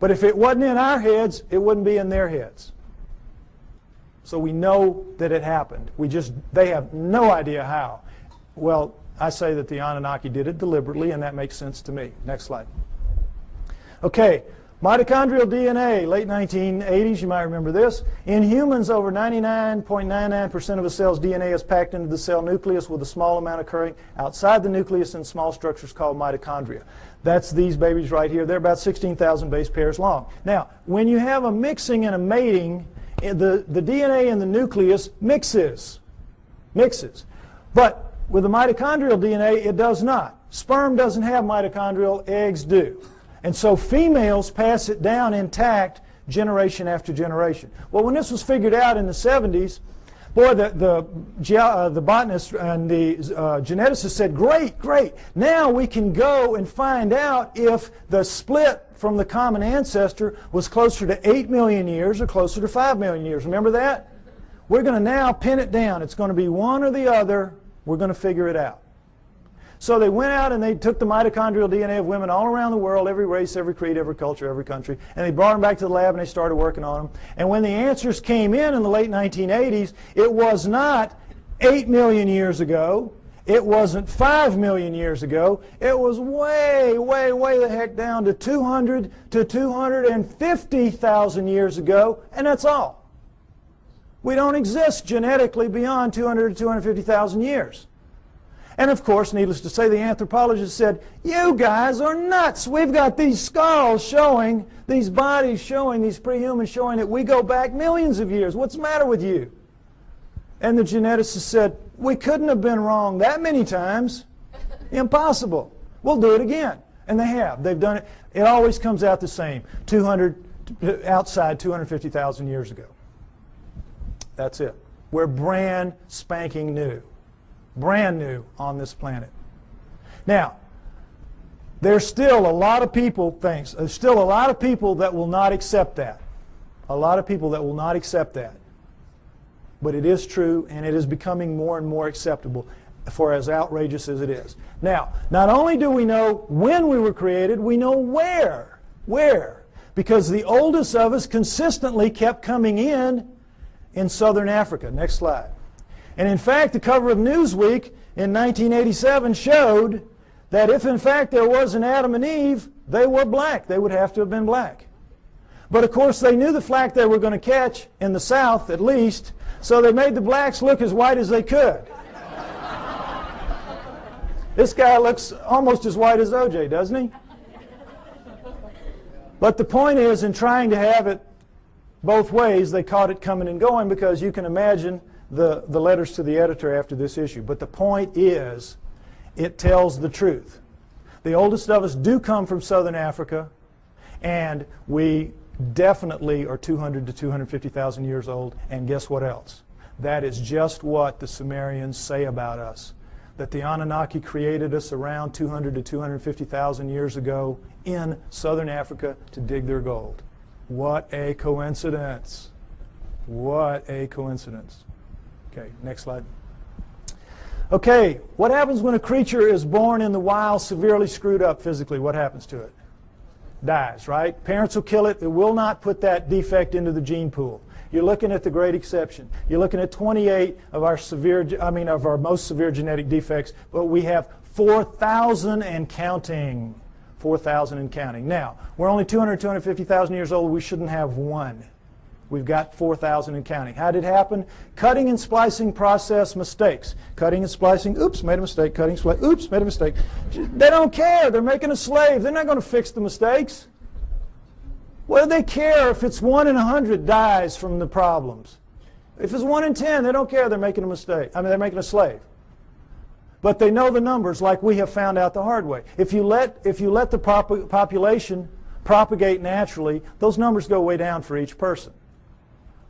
But if it wasn't in our heads, it wouldn't be in their heads. So we know that it happened. They have no idea how. Well, I say that the Anunnaki did it deliberately, and that makes sense to me. Next slide. Okay, mitochondrial DNA, late 1980s, you might remember this. In humans, over 99.99% of a cell's DNA is packed into the cell nucleus, with a small amount occurring outside the nucleus in small structures called mitochondria. That's these babies right here. They're about 16,000 base pairs long. Now, when you have a mixing and a mating, the DNA in the nucleus mixes. But with the mitochondrial DNA, it does not. Sperm doesn't have mitochondrial, eggs do. And so females pass it down intact generation after generation. Well, when this was figured out in the 70s, boy, the botanists and the geneticists said, great. Now we can go and find out if the split from the common ancestor was closer to 8 million years or closer to 5 million years. Remember that? We're going to now pin it down. It's going to be one or the other. We're going to figure it out. So they went out and they took the mitochondrial DNA of women all around the world, every race, every creed, every culture, every country, and they brought them back to the lab and they started working on them. And when the answers came in the late 1980s, it was not 8 million years ago. It wasn't 5 million years ago. It was way the heck down to 200 to 250,000 years ago, and that's all. We don't exist genetically beyond 200 to 250,000 years. And of course, needless to say, the anthropologists said, you guys are nuts. We've got these skulls showing, these bodies showing, these prehumans showing that we go back millions of years. What's the matter with you? And the geneticists said, we couldn't have been wrong that many times. Impossible. We'll do it again. And they have. They've done it. It always comes out the same. Outside 250,000 years ago. That's it. We're brand spanking new. Brand new on this planet. Now, there's still a lot of people, there's still a lot of people that will not accept that. A lot of people that will not accept that. But it is true, and it is becoming more and more acceptable, for as outrageous as it is. Now, not only do we know when we were created, we know where. Where? Because the oldest of us consistently kept coming in southern Africa. Next slide. And in fact, the cover of Newsweek in 1987 showed that if in fact there was an Adam and Eve, they were black. They would have to have been black. But of course they knew the flack they were going to catch, in the South at least, so they made the blacks look as white as they could. This guy looks almost as white as OJ, doesn't he? But the point is, in trying to have it both ways, they caught it coming and going, because you can imagine the letters to the editor after this issue. But the point is, it tells the truth. The oldest of us do come from southern Africa, and we definitely are 200 to 250,000 years old. And guess what else? That is just what the Sumerians say about us. That the Anunnaki created us around 200 to 250,000 years ago in southern Africa to dig their gold. What a coincidence. What a coincidence. Okay, next slide. Okay, what happens when a creature is born in the wild severely screwed up physically? What happens to it? Dies, right? Parents will kill it. It will not put that defect into the gene pool. You're looking at the great exception. You're looking at 28 of our most severe genetic defects, but we have 4,000 and counting. 4,000 and counting. Now, we're only 200, 250,000 years old. We shouldn't have one. We've got 4,000 and counting. How did it happen? Cutting and splicing process mistakes. Cutting and splicing, oops, made a mistake. Cutting, splicing, oops, made a mistake. They don't care. They're making a slave. They're not going to fix the mistakes. What do they care if it's 1 in 100 dies from the problems? If it's 1 in 10, they don't care. They're making a mistake. They're making a slave. But they know the numbers, like we have found out the hard way. If you let the population propagate naturally, those numbers go way down for each person.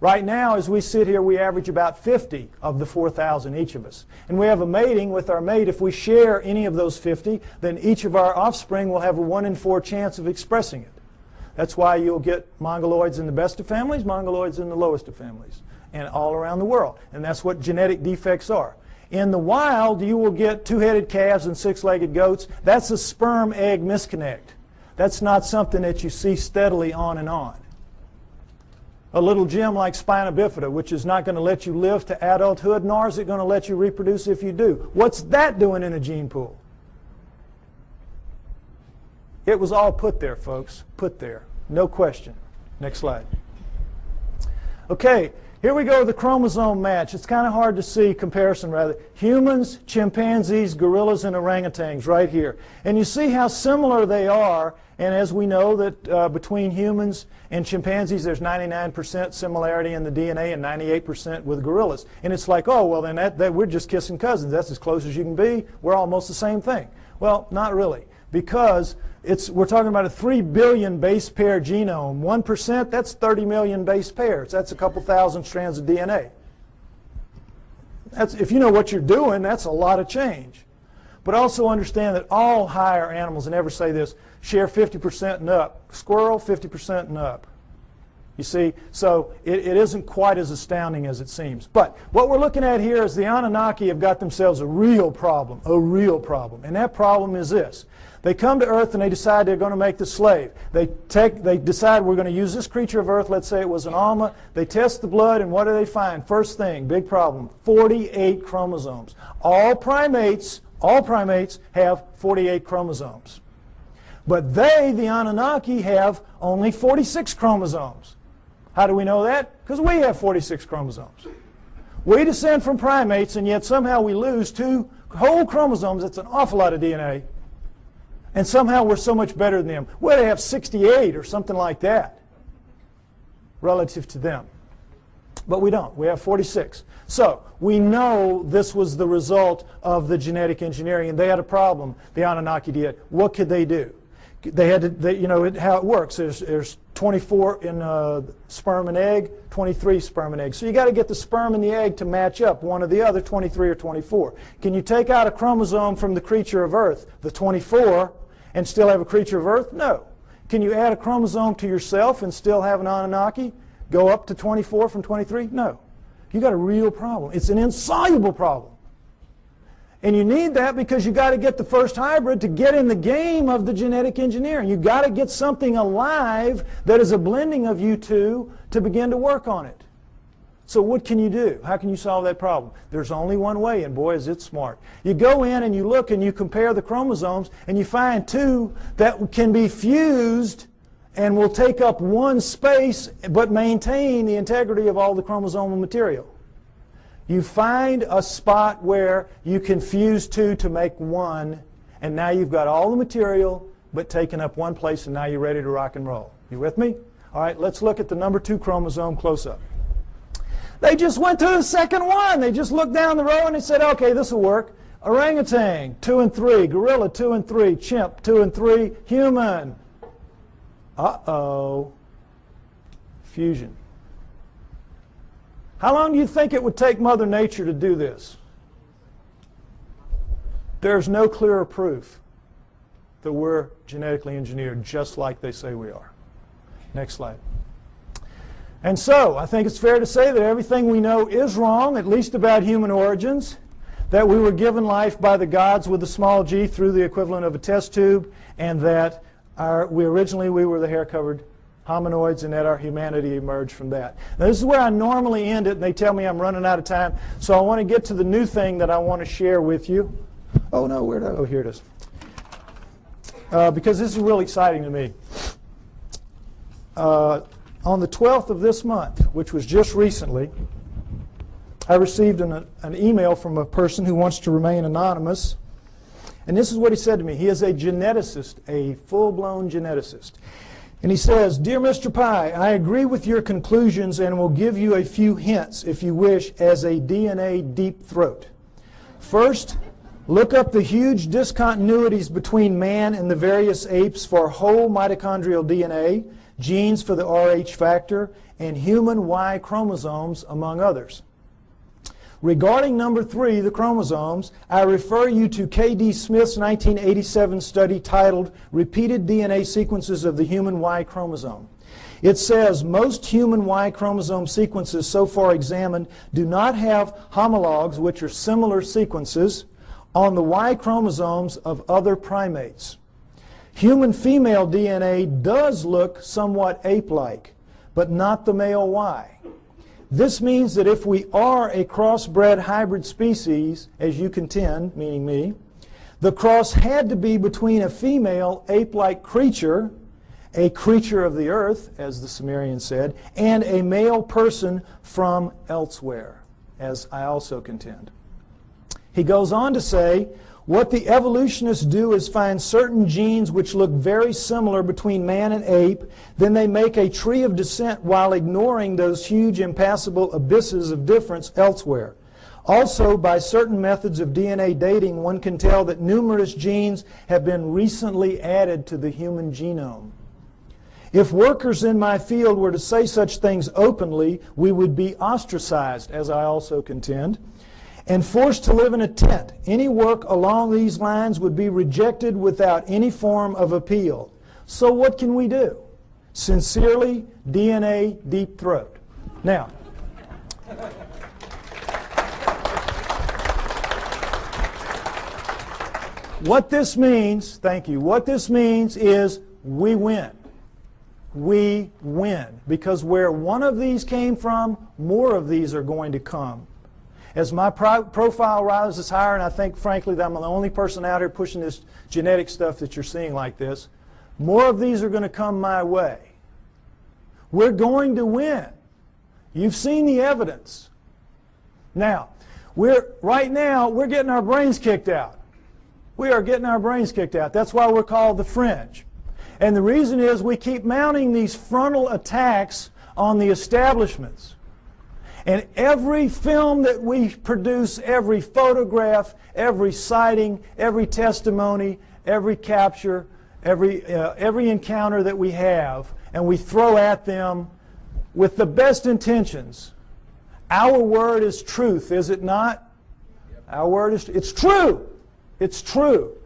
Right now, as we sit here, we average about 50 of the 4,000, each of us. And we have a mating with our mate. If we share any of those 50, then each of our offspring will have a 1 in 4 chance of expressing it. That's why you'll get mongoloids in the best of families, mongoloids in the lowest of families, and all around the world. And that's what genetic defects are. In the wild, you will get 2-headed calves and 6-legged goats. That's a sperm-egg misconnect. That's not something that you see steadily on and on. A little gem like spina bifida, which is not going to let you live to adulthood, nor is it going to let you reproduce if you do. What's that doing in a gene pool? It was all put there, folks. Put there. No question. Next slide. Okay, here we go with the chromosome match. It's kind of hard to see, comparison rather. Humans, chimpanzees, gorillas, and orangutans right here. And you see how similar they are. And as we know that between humans and chimpanzees, there's 99% similarity in the DNA and 98% with gorillas. And it's like, oh, well, then that we're just kissing cousins. That's as close as you can be. We're almost the same thing. Well, not really. Because we're talking about a 3 billion base pair genome. 1%, that's 30 million base pairs. That's a couple thousand strands of DNA. If you know what you're doing, that's a lot of change. But also understand that all higher animals, and never say this, share 50% and up. Squirrel, 50% and up. You see, so it isn't quite as astounding as it seems. But what we're looking at here is the Anunnaki have got themselves a real problem. And that problem is this. They come to Earth and they decide they're going to make the slave. They decide we're going to use this creature of Earth, let's say it was an Alma. They test the blood, and what do they find? First thing, big problem, 48 chromosomes. All primates have 48 chromosomes. But they, the Anunnaki, have only 46 chromosomes. How do we know that? Because we have 46 chromosomes. We descend from primates, and yet somehow we lose 2 whole chromosomes. That's an awful lot of DNA. And somehow we're so much better than them. Well, they have 68 or something like that relative to them. But we don't. We have 46. So we know this was the result of the genetic engineering, and they had a problem. The Anunnaki did. What could they do? They had to, how it works. There's 24 in sperm and egg, 23 sperm and egg. So you got to get the sperm and the egg to match up, one or the other, 23 or 24. Can you take out a chromosome from the creature of Earth, the 24, and still have a creature of Earth? No. Can you add a chromosome to yourself and still have an Anunnaki? Go up to 24 from 23? No. You got a real problem. It's an insoluble problem. And you need that because you got to get the first hybrid to get in the game of the genetic engineering. You got to get something alive that is a blending of you two to begin to work on it. So what can you do? How can you solve that problem? There's only one way, and boy is it smart. You go in and you look and you compare the chromosomes and you find 2 that can be fused and will take up one space but maintain the integrity of all the chromosomal material. You find a spot where you can fuse 2 to make 1, and now you've got all the material but taken up one place, and now you're ready to rock and roll. You with me? All right, let's look at the number 2 chromosome close up. They just went to the second one. They just looked down the row and they said, okay, this will work. Orangutan, 2 and 3. Gorilla, 2 and 3. Chimp, 2 and 3. Human. Uh-oh. Fusion. How long do you think it would take Mother Nature to do this? There's no clearer proof that we're genetically engineered just like they say we are. Next slide. And so, I think it's fair to say that everything we know is wrong, at least about human origins, that we were given life by the gods with a small g through the equivalent of a test tube, and that originally we were the hair-covered hominoids, and that our humanity emerged from that. Now, this is where I normally end it, and they tell me I'm running out of time, so I want to get to the new thing that I want to share with you. Oh, no, where did I? Oh, here it is. Because this is really exciting to me. On the 12th of this month, which was just recently, I received an email from a person who wants to remain anonymous. And this is what he said to me. He is a geneticist, a full-blown geneticist. And he says, "Dear Mr. Pye, I agree with your conclusions and will give you a few hints, if you wish, as a DNA deep throat. First, look up the huge discontinuities between man and the various apes for whole mitochondrial DNA, genes for the Rh factor, and human Y chromosomes, among others. Regarding number 3, the chromosomes, I refer you to K.D. Smith's 1987 study titled Repeated DNA Sequences of the Human Y Chromosome. It says most human Y chromosome sequences so far examined do not have homologs, which are similar sequences, on the Y chromosomes of other primates. Human female DNA does look somewhat ape-like, but not the male Y. This means that if we are a crossbred hybrid species, as you contend, meaning me, the cross had to be between a female ape-like creature, a creature of the earth, as the Sumerians said, and a male person from elsewhere, as I also contend. He goes on to say, what the evolutionists do is find certain genes which look very similar between man and ape, then they make a tree of descent while ignoring those huge impassable abysses of difference elsewhere. Also, by certain methods of DNA dating, one can tell that numerous genes have been recently added to the human genome. If workers in my field were to say such things openly, we would be ostracized, as I also contend, and forced to live in a tent. Any work along these lines would be rejected without any form of appeal. So what can we do? Sincerely, DNA Deep Throat. Now, what this means, thank you, what this means is we win. We win. Because where one of these came from, more of these are going to come. As my profile rises higher, and I think, frankly, that I'm the only person out here pushing this genetic stuff that you're seeing like this, more of these are going to come my way. We're going to win. You've seen the evidence. Now, right now, we're getting our brains kicked out. We are getting our brains kicked out. That's why we're called the fringe. And the reason is we keep mounting these frontal attacks on the establishments. And every film that we produce, every photograph, every sighting, every testimony, every capture, every encounter that we have, and we throw at them with the best intentions. Our word is truth, is it not? Our word is, it's true. It's true.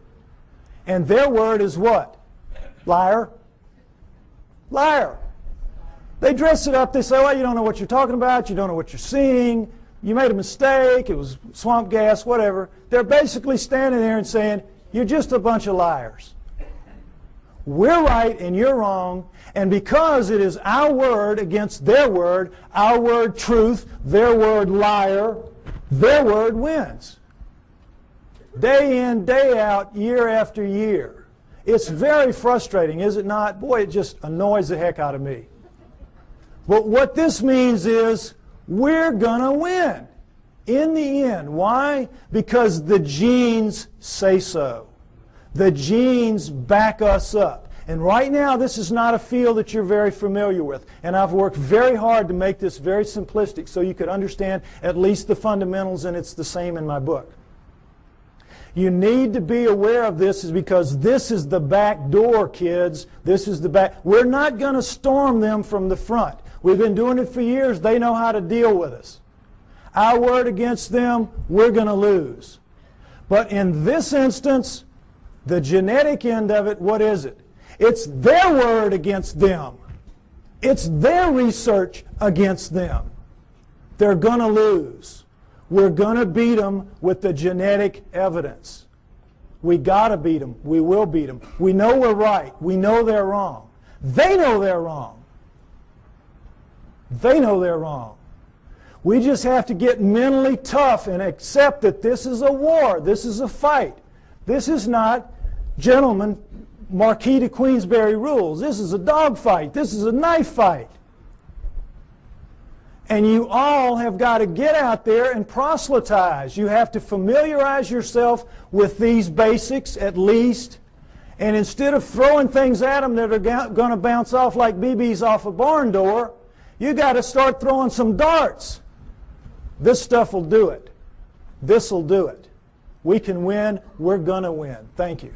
And their word is what? Liar. Liar. They dress it up. They say, well, you don't know what you're talking about. You don't know what you're seeing. You made a mistake. It was swamp gas, whatever. They're basically standing there and saying, you're just a bunch of liars. We're right and you're wrong. And because it is our word against their word, our word truth, their word liar, their word wins. Day in, day out, year after year. It's very frustrating, is it not? Boy, it just annoys the heck out of me. But what this means is we're going to win in the end. Why? Because the genes say so. The genes back us up. And right now, this is not a field that you're very familiar with. And I've worked very hard to make this very simplistic so you could understand at least the fundamentals, and it's the same in my book. You need to be aware of this is because this is the back door, kids. This is the back. We're not going to storm them from the front. We've been doing it for years. They know how to deal with us. Our word against them, we're going to lose. But in this instance, the genetic end of it, what is it? It's their word against them. It's their research against them. They're going to lose. We're going to beat them with the genetic evidence. We got to beat them. We will beat them. We know we're right. We know they're wrong. They know they're wrong. They know they're wrong. We just have to get mentally tough and accept that this is a war. This is a fight. This is not, gentlemen, Marquis de Queensberry rules. This is a dog fight. This is a knife fight. And you all have got to get out there and proselytize. You have to familiarize yourself with these basics at least. And instead of throwing things at them that are going to bounce off like BBs off a barn door, you got to start throwing some darts. This stuff will do it. This will do it. We can win. We're going to win. Thank you.